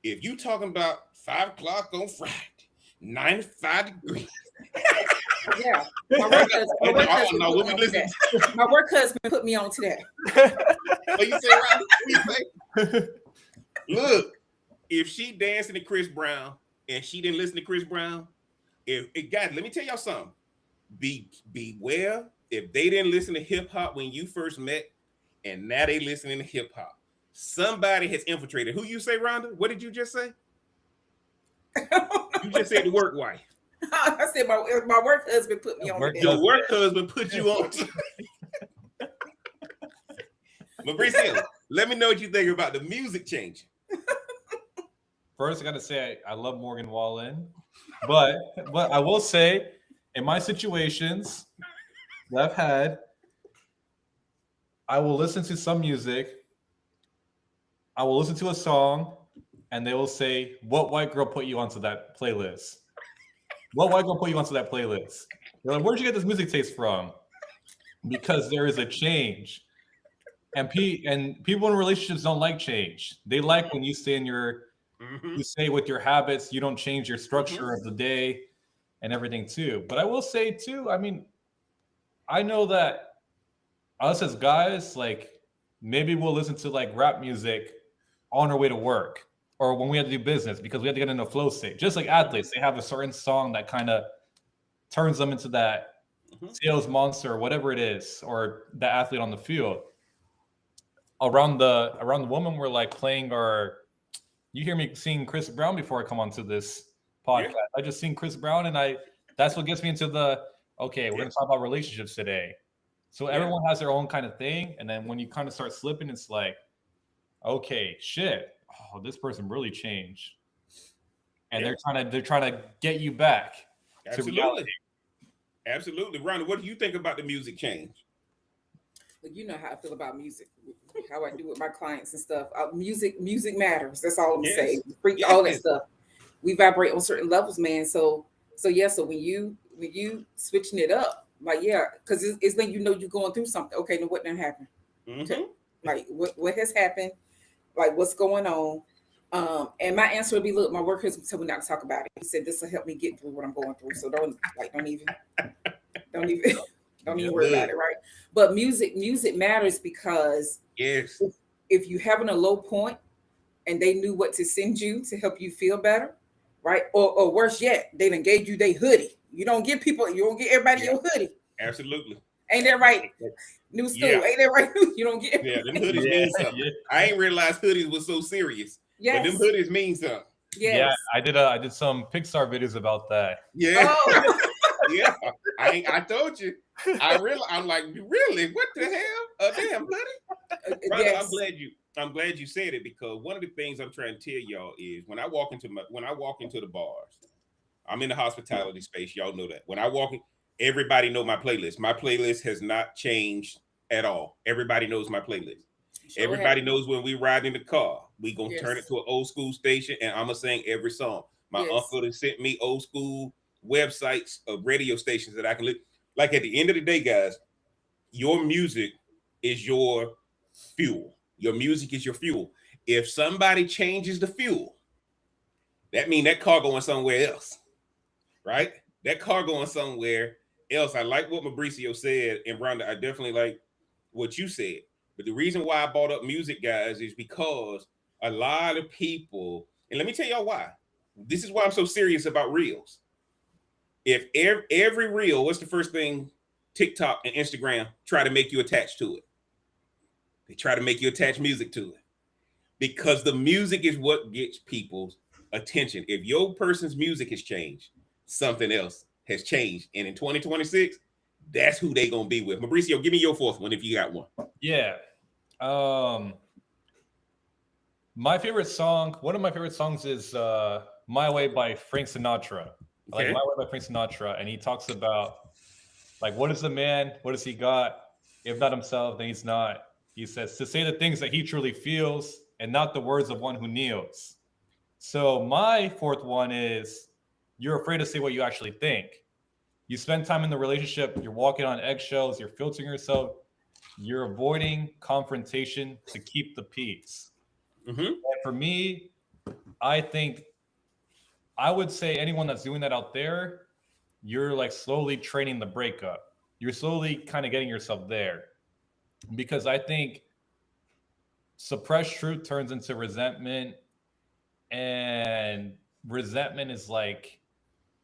if you talking about 5 o'clock on Friday, 95 degrees. Yeah. My work husband put me on to that. What you say, Ryan? Look, if she dancing to Chris Brown and she didn't listen to Chris Brown, guys, let me tell y'all something. Beware if they didn't listen to hip hop when you first met, and now they listening to hip hop. Somebody has infiltrated. Who you say, Rhonda? What did you just say? You just said the work wife. I said my work husband put me on. Your work husband put you on. Mauricio, let me know what you think about the music changing. First, I got to say I love Morgan Wallen, but I will say in my situations that I've had, I will listen to some music. I will listen to a song, and they will say, "What white girl put you onto that playlist? What white girl put you onto that playlist?" They're like, "Where'd you get this music taste from?" Because there is a change, and people in relationships don't like change. They like when you stay in your, you stay with your habits. You don't change your structure of the day and everything too. But I will say too, I mean, I know that us as guys, like maybe we'll listen to like rap music on our way to work or when we have to do business because we have to get in a flow state. Just like athletes, they have a certain song that kind of turns them into that sales monster or whatever it is, or the athlete on the field. Around the woman, we're like playing our. You hear me sing Chris Brown before I come onto this podcast. Yeah. I just sing Chris Brown, and that's what gets me into the okay. We're gonna talk about relationships today. So everyone has their own kind of thing, and then when you kind of start slipping, it's like, okay, shit. Oh, this person really changed, and they're trying to get you back to reality. Absolutely, Ronnie. What do you think about the music change? Well, you know how I feel about music, how I do with my clients and stuff. Music matters. That's all I'm saying. All that stuff. We vibrate on certain levels, man. So when you switching it up, like because it's letting you know you're going through something. Okay, now what done happened? Okay, like what has happened? like what's going on. And my answer would be, look, my work husband told me not to talk about it. He said this will help me get through what I'm going through. So don't even don't even don't even worry about it, right? But music matters because Yes. if you having a low point and they knew what to send you to help you feel better, right? Or worse yet, they done gave you their hoodie. You don't get everybody your hoodie. Absolutely. Ain't that right? New school. Yeah. Ain't that right? You don't get Yeah, them hoodies mean something. Yeah. I ain't realized hoodies was so serious. Yes. But them hoodies mean something. Yeah, I did some Pixar videos about that. Yeah. Oh. Yeah. I told you. I'm like, really? What the hell? A damn hoodie? Brother, Yes. I'm glad you said it, because one of the things I'm trying to tell y'all is when I walk into the bars, I'm in the hospitality space. Y'all know that. When I walk in, everybody know my playlist. My playlist has not changed at all. Everybody knows my playlist. Sure Everybody knows when we ride in the car, we gonna turn Yes. it to an old school station, and I'm gonna sing every song. My Yes. uncle has sent me old school websites of radio stations that I can look. Like, at the end of the day, guys, your music is your fuel. Your music is your fuel. If somebody changes the fuel, that means that car going somewhere else, right? That car going somewhere else. I like what Mauricio said, and Rhonda, I definitely like what you said. But the reason why I brought up music, guys, is because a lot of people, and let me tell y'all why. This is why I'm so serious about reels. If every reel, what's the first thing TikTok and Instagram try to make you attach to it? They try to make you attach music to it, because the music is what gets people's attention. If your person's music has changed, something else has changed. And in 2026, that's who they gonna be with. Mauricio, give me your fourth one if you got one. Yeah. My favorite song, one of my favorite songs is My Way by Frank Sinatra. I like My Way by Frank Sinatra. And he talks about, like, what is a man? What does he got? If not himself, then he's not. He says, to say the things that he truly feels and not the words of one who kneels. So my fourth one is, you're afraid to say what you actually think. You spend time in the relationship, you're walking on eggshells, you're filtering yourself, you're avoiding confrontation to keep the peace. Mm-hmm. And for me, I think I would say anyone that's doing that out there, you're like slowly training the breakup. You're slowly kind of getting yourself there. Because I think suppressed truth turns into resentment, and resentment is like,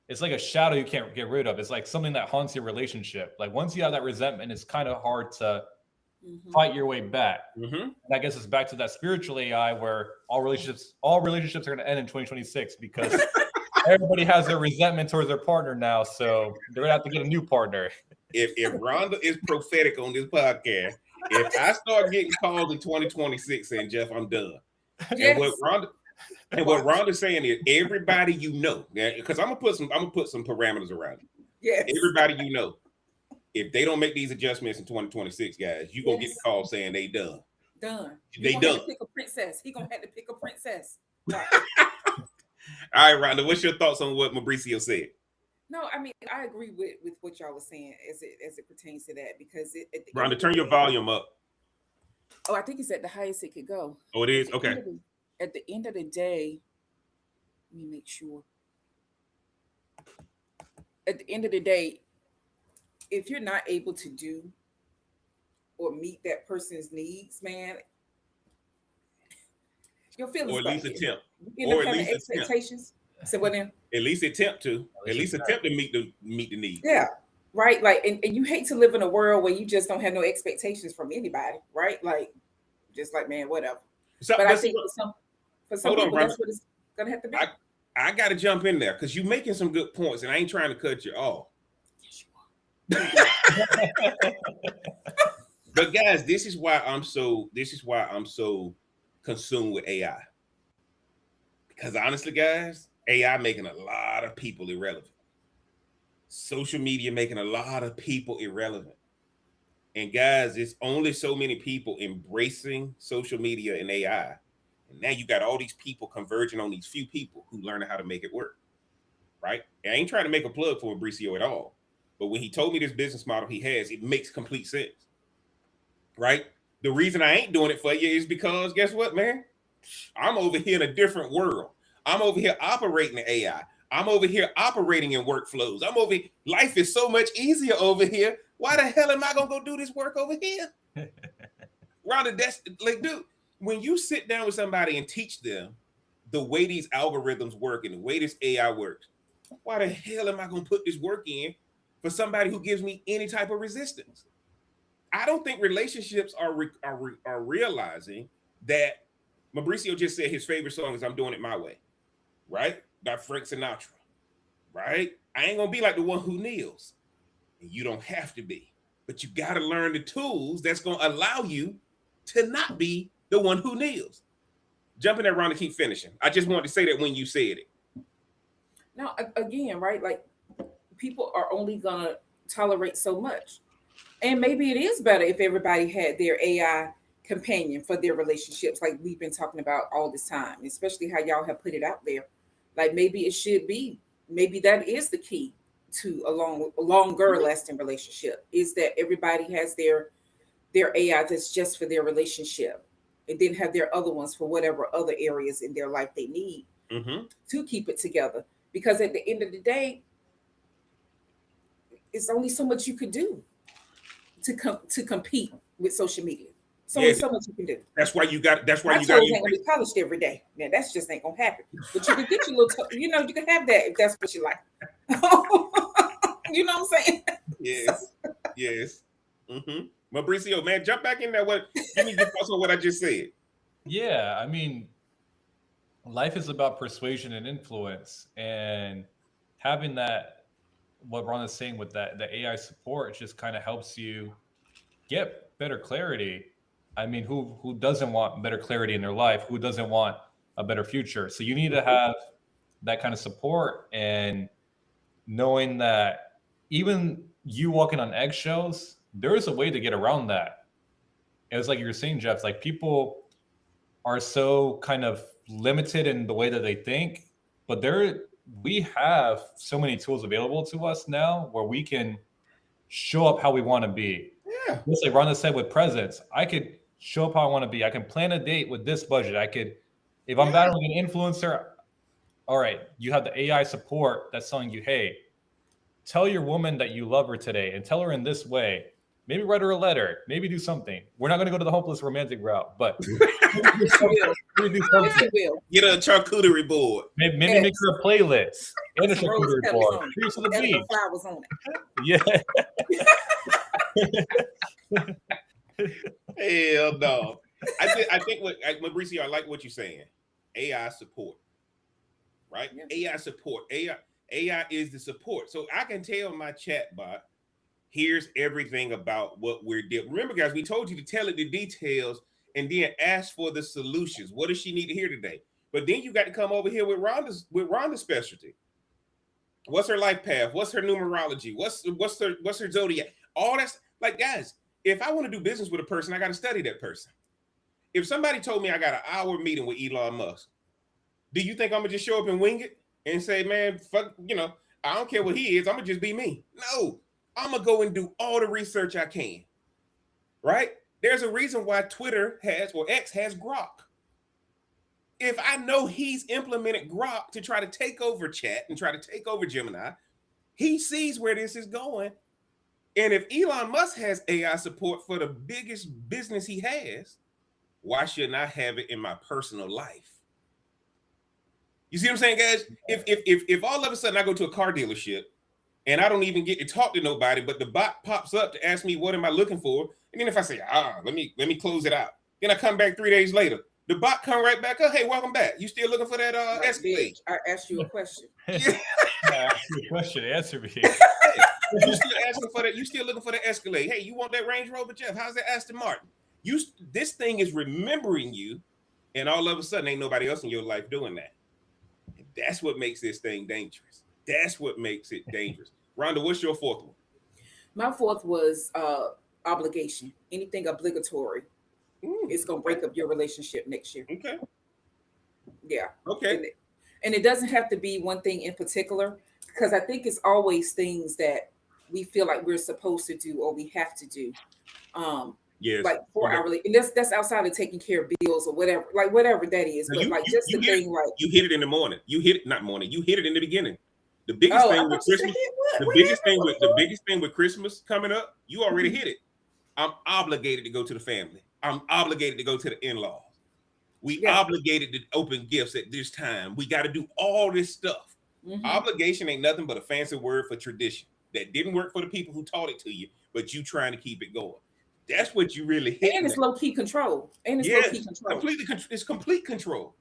it's like a shadow you can't get rid of. It's like something that haunts your relationship. Like, once you have that resentment, it's kind of hard to fight your way back. Mm-hmm. And I guess it's back to that spiritual AI where all relationships are going to end in 2026, because everybody has their resentment towards their partner now. So they're going to have to get a new partner. If Rhonda is prophetic on this podcast, if I start getting calls in 2026 saying, Jeff, I'm done. Yes. And what Rhonda's saying is, everybody you know, because I'm gonna put some parameters around it. Yes. Everybody you know, if they don't make these adjustments in 2026, guys, you're gonna get the call saying they done. Done. They done. Have to pick a princess. He gonna have to pick a princess. Right. All right, Rhonda, what's your thoughts on what Mauricio said? No, I mean, I agree with what y'all was saying as it pertains to that, because Rhonda, turn your volume up. Oh, I think it's at the highest it could go. Oh, it is? Okay. At the end of the day, let me make sure. At the end of the day, if you're not able to do or meet that person's needs, man, your feelings. Or at least attempt. You end up having expectations. So what then? At least attempt to. At least attempt to meet the needs. Yeah. Right. Like, and you hate to live in a world where you just don't have no expectations from anybody, right? Like, just like, man, whatever. So, but I think for some people, on, that's what it's gonna have to be. I gotta jump in there because you're making some good points, and I ain't trying to cut you off. But guys, this is why I'm so consumed with AI. Because honestly, guys, AI making a lot of people irrelevant. Social media making a lot of people irrelevant. And guys, it's only so many people embracing social media and AI. And now you got all these people converging on these few people who learn how to make it work. Right? And I ain't trying to make a plug for Mauricio at all. But when he told me this business model he has, it makes complete sense. Right? The reason I ain't doing it for you is because guess what, man? I'm over here in a different world. I'm over here operating the AI. I'm over here operating in workflows. I'm over here. Life is so much easier over here. Why the hell am I gonna go do this work over here? Rhonda, that's like, dude, when you sit down with somebody and teach them the way these algorithms work and the way this AI works, why the hell am I gonna put this work in for somebody who gives me any type of resistance? I don't think relationships are realizing that. Mauricio just said his favorite song is "I'm Doing It My Way," right? By Frank Sinatra, right? I ain't gonna be like the one who kneels, and you don't have to be, but you got to learn the tools that's gonna allow you to not be the one who kneels. Jumping that round to keep finishing. I just wanted to say that when you said it. Now, again, right? Like people are only gonna tolerate so much, and maybe it is better if everybody had their AI companion for their relationships, like we've been talking about all this time, especially how y'all have put it out there. Like maybe it should be, maybe that is the key to a longer lasting relationship, is that everybody has their AI that's just for their relationship, and then have their other ones for whatever other areas in their life they need Mm-hmm. to keep it together. Because at the end of the day, it's only so much you could do to compete with social media. It's only Yeah, so much you can do. that's why you got. That's why My you got. toes ain't gonna be polished every day. Now that's just ain't gonna happen. But you can get your little, you know, you can have that if that's what you like. You know what I'm saying? So, Yes, yes. Mm-hmm. Mauricio, man, jump back in there. What? Give me your thoughts on what I just said. Yeah, I mean, life is about persuasion and influence, and having that, what Ron is saying with that, the AI support just kind of helps you get better clarity. I mean, who doesn't want better clarity in their life? Who doesn't want a better future? So you need to have that kind of support, and knowing that even you walking on eggshells, there is a way to get around that. And it's like you were saying, Jeff, like people are so kind of limited in the way that they think, but we have so many tools available to us now where we can show up how we want to be. Yeah. Just like Rhonda said with presents, I could show up how I want to be. I can plan a date with this budget. I could, if I'm battling an influencer, all right, you have the AI support that's telling you, hey, tell your woman that you love her today and tell her in this way. Maybe write her a letter. Maybe do something. We're not going to go to the hopeless romantic route, but yes, you will. maybe do Yes, something. you will. Get a charcuterie board. Maybe Yes. make her a playlist and a Some rose charcuterie petals board. on it. Here's to the Edible beach. flowers on it. Hell no. I think what Mauricio, I like what you're saying. AI support, right? Yeah. AI support. AI is the support. So I can tell my chat bot, here's everything about what we're doing. Remember, guys, we told you to tell it the details and then ask for the solutions. What does she need to hear today? But then you got to come over here with Rhonda's specialty. What's her life path? What's her numerology? What's her zodiac? All that's like, guys, if I want to do business with a person, I got to study that person. If somebody told me I got an hour meeting with Elon Musk, do you think I'm gonna just show up and wing it and say, man, fuck, I don't care what he is, I'm gonna just be me? No, I'm gonna go and do all the research I can. Right? There's a reason why Twitter has, or X has, Grok. If I know he's implemented Grok to try to take over chat and try to take over Gemini, he sees where this is going. And if Elon Musk has AI support for the biggest business he has, why shouldn't I have it in my personal life? You see what I'm saying, guys? If all of a sudden I go to a car dealership and I don't even get to talk to nobody, but the bot pops up to ask me what am I looking for, and then if I say, let me close it out, then I come back 3 days later, the bot come right back up. Hey, welcome back. You still looking for that Escalade? I asked you a question. I asked you a question. Answer me. You still asking for that? You still looking for that Escalade? Hey, you want that Range Rover, Jeff? How's that Aston Martin? This thing is remembering you, and all of a sudden ain't nobody else in your life doing that. And that's what makes this thing dangerous. That's what makes it dangerous. Rhonda, what's your fourth one? My fourth was obligation. Anything obligatory, it's gonna break up your relationship next year. Okay. Yeah. Okay. And it doesn't have to be one thing in particular, because I think it's always things that we feel like we're supposed to do or we have to do. Yes. like Okay. hourly, and that's outside of taking care of bills or whatever, like whatever that is. Now But like just the thing, like you hit it in the morning. You hit it not morning. You hit it in the beginning. The biggest oh, I thing with thought you said Christmas, hit what? What happened? What we the doing? biggest thing with Christmas coming up, you already hit it. I'm obligated to go to the family. I'm obligated to go to the in-laws. We Yeah. obligated to open gifts at this time. We got to do all this stuff. Obligation ain't nothing but a fancy word for tradition that didn't work for the people who taught it to you, but you trying to keep it going. That's what you really hit. And it's low key control. And it's low key Yes, control. it's complete control.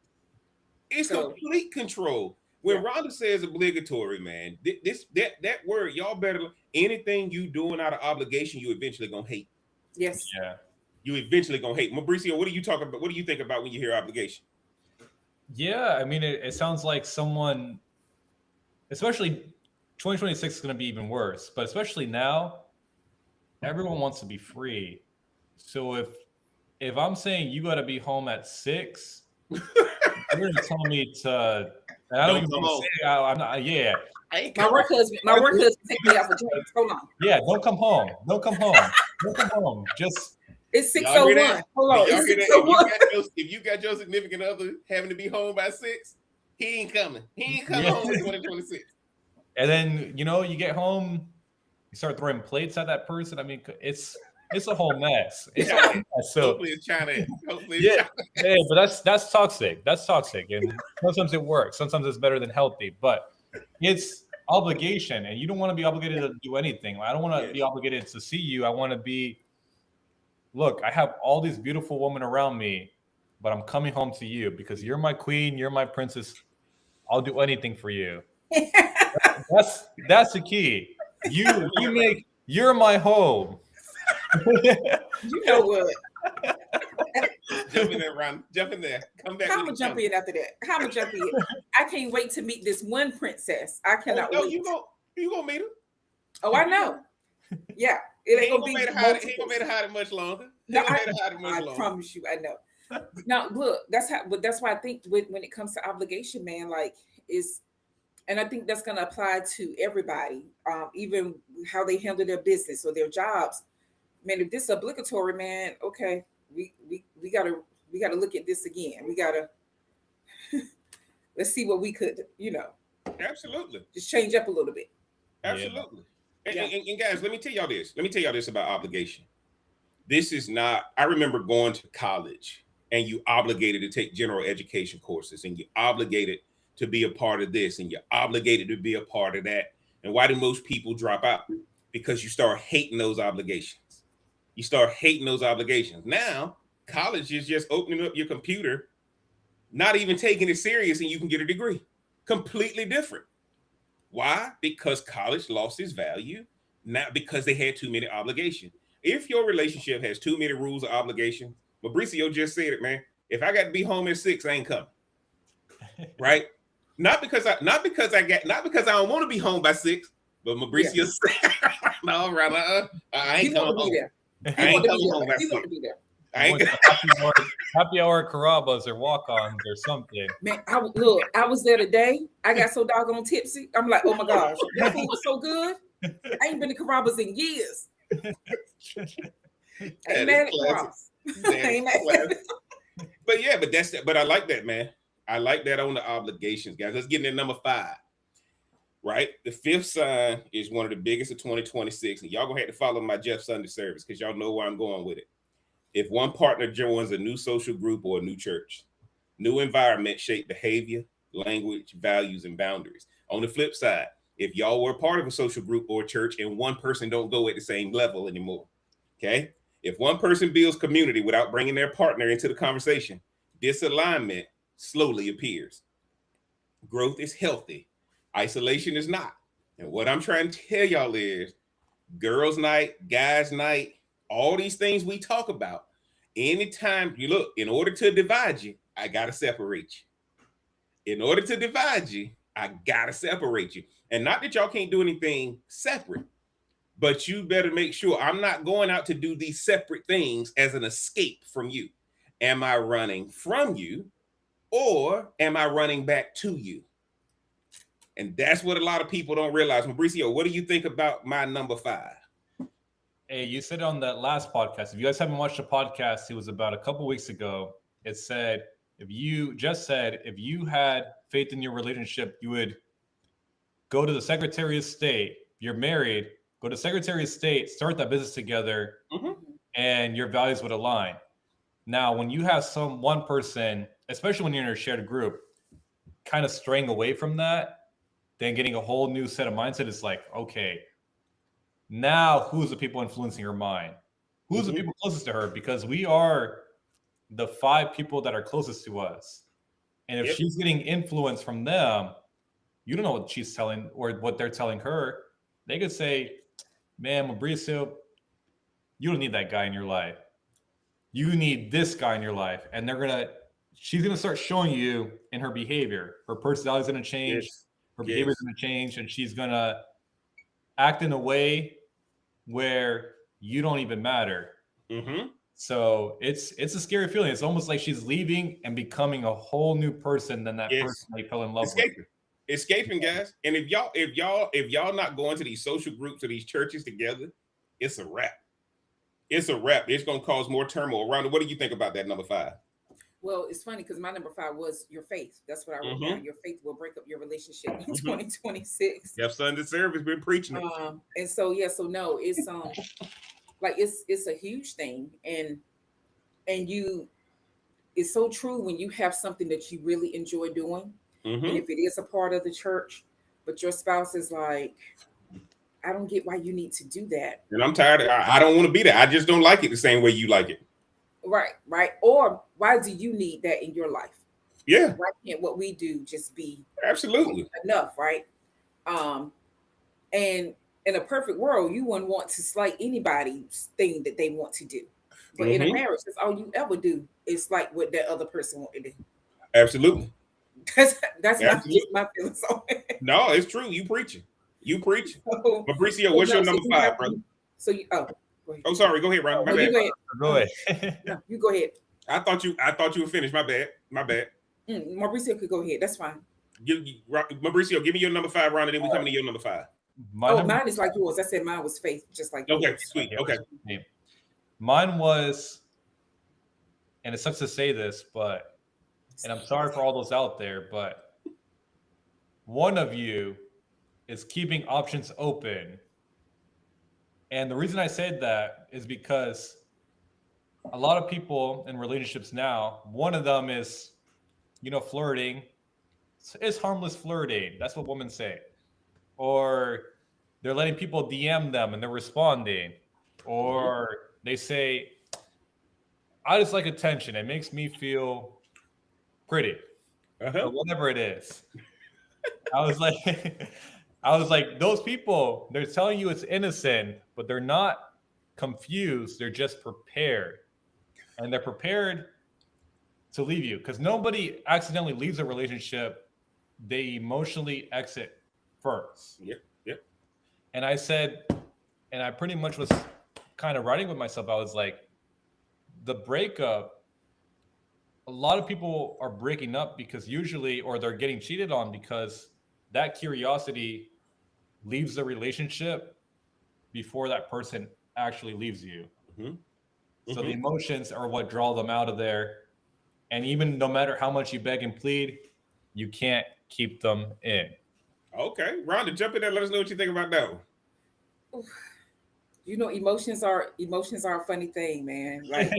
It's So complete control. When yeah. Rhonda says obligatory, man, that word, y'all better anything you doing out of obligation, you eventually gonna hate. Yes. Yeah. You eventually gonna hate. Mauricio, what are you talking about? What do you think about when you hear obligation? Yeah, I mean, it sounds like someone, especially 2026 is going to be even worse, but especially now, everyone wants to be free. So if I'm saying you got to be home at 6, you're going to tell me to, and I don't even come want to home. say, I'm not, yeah. My work husband take me out for drinks. Hold on. Yeah, don't come home. Don't come home. Don't come home. Just It's Y'all hear 6:01. that? Hold on. Y'all It's hear that? 6:01. If you got your significant other having to be home by 6, he ain't coming. He ain't coming Yeah. home in 2026. And then you get home, you start throwing plates at that person. I mean, it's a whole mess. It's a whole mess. So Hopefully it's China. Hopefully it's yeah, China. yeah, but that's toxic. That's toxic, and sometimes it works. Sometimes it's better than healthy, but it's obligation, and you don't want to be obligated to do anything. I don't want to be obligated to see you. I want to be. Look, I have all these beautiful women around me, but I'm coming home to you because you're my queen. You're my princess. I'll do anything for you. That's the key. You're my home. You know what? Jump in there, Ron. Jump in there. Come back. How I'm gonna jump in after that? How I'm gonna jump in? I can't wait to meet this one princess. I cannot wait. You gonna meet him? Oh, I know. Yeah, it ain't gonna be. He ain't gonna be able to hide it much longer. No, I promise you, I know. Now, look, that's why I think when it comes to obligation, man, like and I think that's gonna apply to everybody, even how they handle their business or their jobs. Man, if this is obligatory, man, okay, we gotta look at this again. We gotta let's see what we could, Absolutely. just change up a little bit. Absolutely. Yeah. And guys, let me tell y'all this. Let me tell y'all this about obligation. This is not, I remember going to college and you obligated to take general education courses and you obligated to be a part of this and you're obligated to be a part of that. And why do most people drop out? Because you start hating those obligations. You start hating those obligations. Now, college is just opening up your computer, not even taking it serious, and you can get a degree. Completely different. Why? Because college lost its value, not because they had too many obligations. If your relationship has too many rules or obligations, Mauricio just said it, man. If I got to be home at 6, I ain't coming. Right? Not because I don't want to be home by 6, but Mauricio said, no, right, I ain't coming home. I ain't coming home by 6. I ain't happy hour Carrabba's or walk-ons or something. Man, I was there today. I got so doggone tipsy. I'm like, oh my gosh, that food was so good. I ain't been to Carrabba's in years. Ain't mad at Carrabba's. But I like that, man. I like that on the obligations, guys. Let's get into number 5. Right? The 5th sign is one of the biggest of 2026. And y'all gonna have to follow my Jeff Sunday service because y'all know where I'm going with it. If one partner joins a new social group or a new church, new environment shape behavior, language, values, and boundaries. On the flip side, if y'all were part of a social group or a church and one person don't go at the same level anymore, okay? If one person builds community without bringing their partner into the conversation, disalignment slowly appears. Growth is healthy. Isolation is not. And what I'm trying to tell y'all is girls' night, guys' night, all these things we talk about, anytime you look, in order to divide you, I got to separate you. In order to divide you, I got to separate you. And not that y'all can't do anything separate, but you better make sure I'm not going out to do these separate things as an escape from you. Am I running from you or am I running back to you? And that's what a lot of people don't realize. Mauricio, what do you think about my number 5? Hey, you said on that last podcast. If you guys haven't watched the podcast, it was about a couple weeks ago. It said if you had faith in your relationship, you would go to the Secretary of State. You're married. Go to Secretary of State, start that business together, and your values would align. Now, when you have one person, especially when you're in a shared group, kind of straying away from that, then getting a whole new set of mindset is like, okay, now who's the people influencing her mind? Who's the people closest to her? Because we are the 5 people that are closest to us. And if she's getting influence from them, you don't know what she's telling or what they're telling her. They could say, man, Mauricio, you don't need that guy in your life. You need this guy in your life. And she's going to start showing you in her behavior. Her personality is going to change. Her behavior is going to change. And she's going to act in a way where you don't even matter. So it's a scary feeling. It's almost like she's leaving and becoming a whole new person than that person they fell in love with. Escaping, guys. And if y'all not going to these social groups or these churches together, it's a wrap. It's a wrap. It's gonna cause more turmoil around it. What do you think about that, number 5? Well, it's funny because my number 5 was your faith. That's what I wrote down. Your faith will break up your relationship in 2026. Yep, Sunday service been preaching it. And so no, it's like it's a huge thing, and it's so true when you have something that you really enjoy doing, and if it is a part of the church, but your spouse is like, I don't get why you need to do that. And I'm tired. I don't want to be there. I just don't like it the same way you like it. Right. Or why do you need that in your life? Yeah. Why can't what we do just be absolutely enough, right? And in a perfect world, you wouldn't want to slight anybody's thing that they want to do. But in a marriage, that's all you ever do is like what that other person want to do. Absolutely. That's my feelings on it. No, it's true. You preaching. Mauricio, what's your number 5, brother? So you go ahead. Oh, sorry. Go ahead, Ron. My bad. Go ahead. No, you go ahead. I thought you were finished. My bad. Mauricio could go ahead. That's fine. Mauricio, give me your number 5, Ron, and then we come to your number 5. Mine is like yours. I said mine was faith, just like yours. Okay, sweet. Okay. Mine was, and it sucks to say this, and I'm sorry for all those out there, but one of you is keeping options open. And the reason I said that is because a lot of people in relationships now, one of them is, flirting. It's harmless flirting. That's what women say. Or they're letting people DM them and they're responding. Or they say, I just like attention. It makes me feel pretty. Or whatever it is. I was like, those people, they're telling you it's innocent, but they're not confused. They're just prepared. And they're prepared to leave you because nobody accidentally leaves a relationship. They emotionally exit first. Yep. And I said, and I pretty much was kind of writing with myself. I was like, the breakup, a lot of people are breaking up because or they're getting cheated on because that curiosity leaves the relationship before that person actually leaves you. So the emotions are what draw them out of there. And even no matter how much you beg and plead, you can't keep them in. Okay. Rhonda, jump in there. Let us know what you think about that one. Emotions are a funny thing, man. Like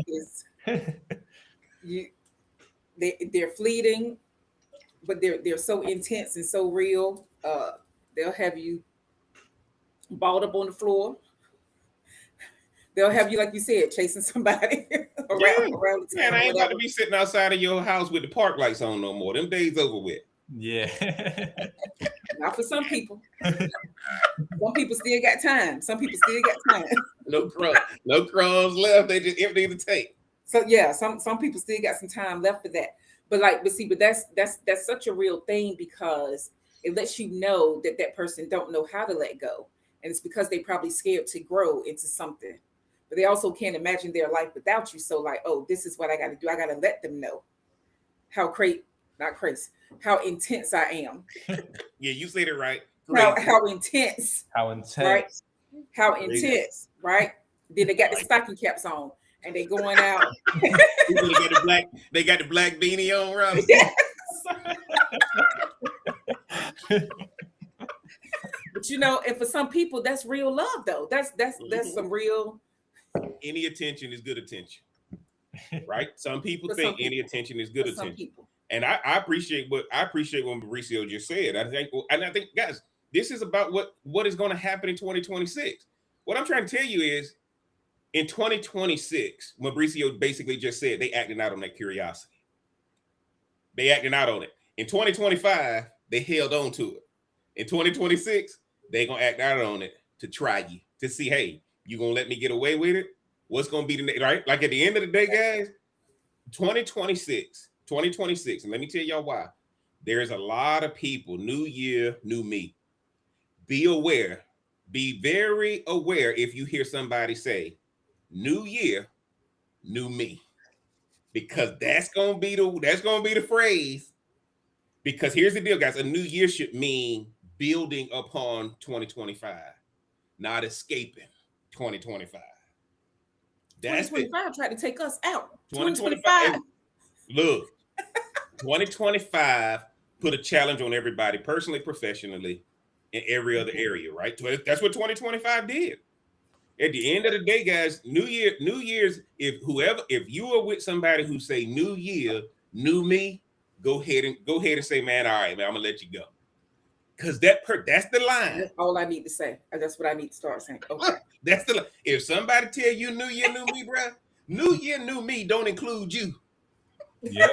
they're fleeting, but they're so intense and so real. They'll have you balled up on the floor. They'll have you, like you said, chasing somebody around the town. Man, I ain't got to be sitting outside of your house with the park lights on no more. Them days over with. Yeah. Not for some people. Some people still got time. No crumbs left. They just empty the tape. So yeah, some people still got some time left for that. But that's such a real thing because it lets you know that person don't know how to let go. And it's because they probably scared to grow into something. But they also can't imagine their life without you. So like, oh, this is what I got to do. I got to let them know how intense I am. Yeah, you said it right. How intense. How intense. Right? How intense, right? Then they got the stocking caps on, and they going out. They got the black beanie on, Rob. Yes. But and for some people, that's real love, though. That's some real. Any attention is good attention, right? Some people For think some people. any attention is good For some attention, people. and I appreciate what Mauricio just said. I think, guys, this is about what is going to happen in 2026. What I'm trying to tell you is, in 2026, Mauricio basically just said they acting out on that curiosity. They acting out on it. In 2025, they held on to it. In 2026, they gonna act out on it to try you, to see, hey, you gonna let me get away with it? What's gonna be the right? Like at the end of the day, guys, 2026, and let me tell y'all why. There's a lot of people, new year, new me. Be aware, be very aware if you hear somebody say, new year, new me. Because that's gonna be the phrase. Because here's the deal, guys. A new year should mean building upon 2025, not escaping 2025. That's 2025 tried to take us out. 2025. Look, 2025 put a challenge on everybody, personally, professionally, in every other area, right? That's what 2025 did. At the end of the day, guys, New Year's, if you are with somebody who say new year, new me, go ahead and say, man, all right, man, I'm gonna let you go. Because that's the line. That's all I need to say. That's what I need to start saying. Okay. That's the line. If somebody tell you new year, new me, bro, new year, new me don't include you. Yep.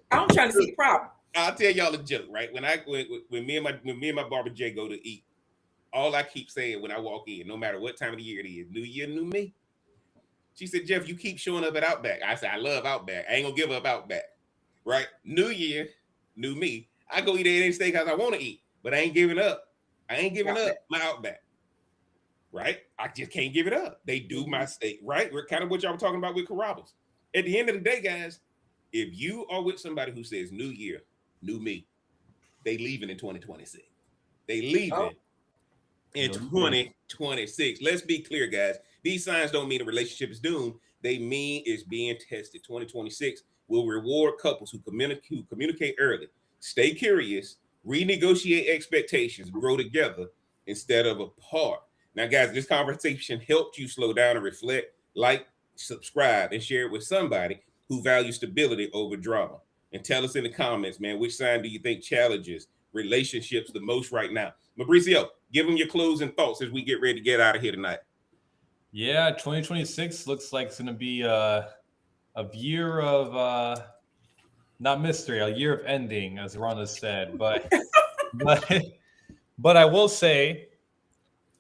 I'm trying to see the problem. I'll tell y'all a joke, right? When me and my barber Jay go to eat, all I keep saying when I walk in, no matter what time of the year it is, new year, new me. She said, Jeff, you keep showing up at Outback. I said, I love Outback. I ain't gonna give up Outback. Right? New year, new me. I go eat at any steakhouse I want to eat, but I ain't giving up. I ain't giving up my Outback. Right? I just can't give it up. They do my steak, right? We're kind of what y'all were talking about with Carrabba's. At the end of the day, guys, if you are with somebody who says new year, new me, they leaving in 2026. They leaving in 2026. Let's be clear, guys. These signs don't mean a relationship is doomed. They mean it's being tested. 2026 will reward couples who communicate early, stay curious, renegotiate expectations, grow together instead of apart. Now, guys, this conversation helped you slow down and reflect. Like, subscribe, and share it with somebody who values stability over drama. And tell us in the comments, man, which sign do you think challenges relationships the most right now? Mauricio, give them your closing thoughts as we get ready to get out of here tonight. Yeah, 2026 looks like it's going to be a year of not mystery, a year of ending, as Rhonda said. But but I will say,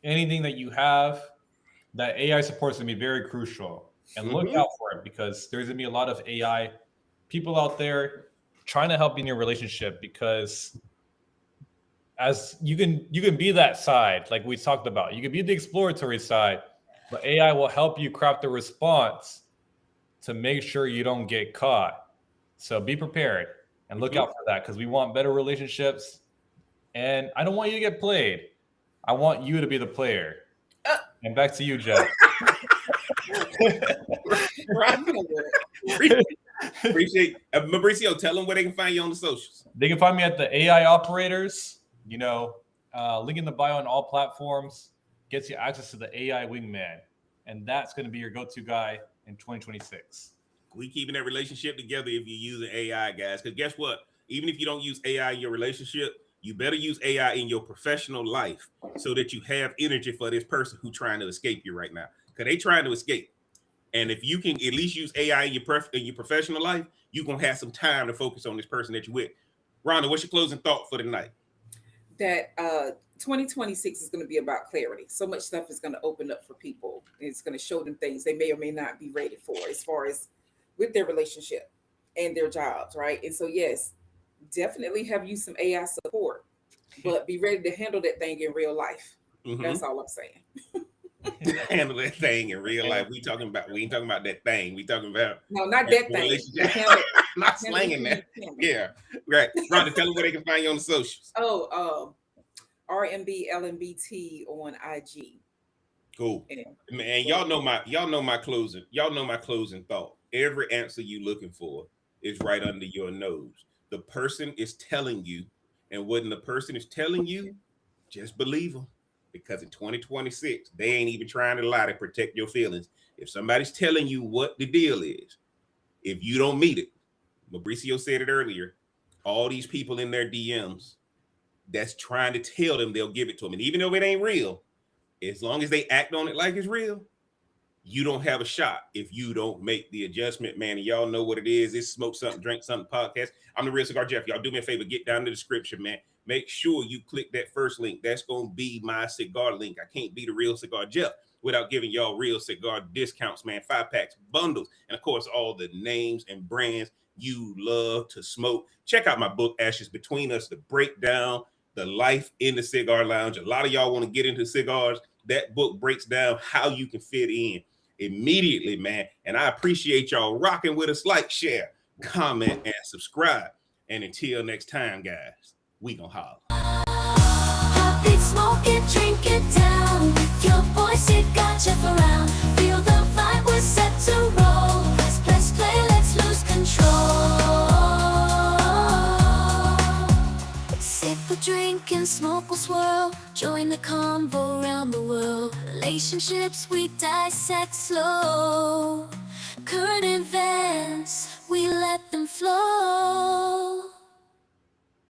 anything that you have that AI support is going to be very crucial, and look out for it, because there's going to be a lot of AI people out there trying to help you in your relationship, because as you can be that side, like we talked about. You can be the exploratory side, but AI will help you craft the response to make sure you don't get caught. So be prepared and look out for that, because we want better relationships. And I don't want you to get played. I want you to be the player. And back to you, Jeff. Appreciate Mauricio, tell them where they can find you on the socials. They can find me at the AI Operators. Link in the bio on all platforms gets you access to the AI Wingman, and that's going to be your go-to guy in 2026. We keeping that relationship together if you're using AI, guys. Because guess what? Even if you don't use AI in your relationship, you better use AI in your professional life so that you have energy for this person who's trying to escape you right now. Because they trying to escape. And if you can at least use AI in your professional life, you're going to have some time to focus on this person that you're with. Rhonda, what's your closing thought for the night? That 2026 is going to be about clarity. So much stuff is going to open up for people. It's going to show them things they may or may not be ready for as far as with their relationship and their jobs, right? And so, yes, definitely have you some AI support, but be ready to handle that thing in real life. That's all I'm saying. Handle that thing in real life. We ain't talking about that thing. We talking about no, not that thing. Not slanging that. Yeah, right. Rhonda, tell them where they can find you on the socials. RMB LMBT on IG. Cool. And Man, y'all know my closing thought. Every answer you looking for is right under your nose. The person is telling you, and when the person is telling you, just believe them. Because in 2026, they ain't even trying to lie to protect your feelings. If somebody's telling you what the deal is, if you don't meet it, Mauricio said it earlier, all these people in their DMs that's trying to tell them they'll give it to them. And even though it ain't real, as long as they act on it like it's real, you don't have a shot if you don't make the adjustment, man. And y'all know what it is. It's Smoke Something, Drink Something podcast. I'm the Real Cigar Jeff. Y'all do me a favor, get down in the description, man. Make sure you click that first link. That's going to be my cigar link. I can't be the Real Cigar Jeff without giving y'all real cigar discounts, man. 5-packs, bundles, and of course, all the names and brands you love to smoke. Check out my book, Ashes Between Us, to break down the life in the cigar lounge. A lot of y'all want to get into cigars. That book breaks down how you can fit in immediately, man. And I appreciate y'all rocking with us. Like, share, comment, and subscribe. And until next time, guys, we gonna holler. Hot beat, smoke it, drink it down. With your boys, it got you around. Feel the vibe, we're set to roll. Press play, let's lose control. Sip a drink and smoke will swirl. Join the convo around the world. Relationships we dissect slow. Current events, we let them flow.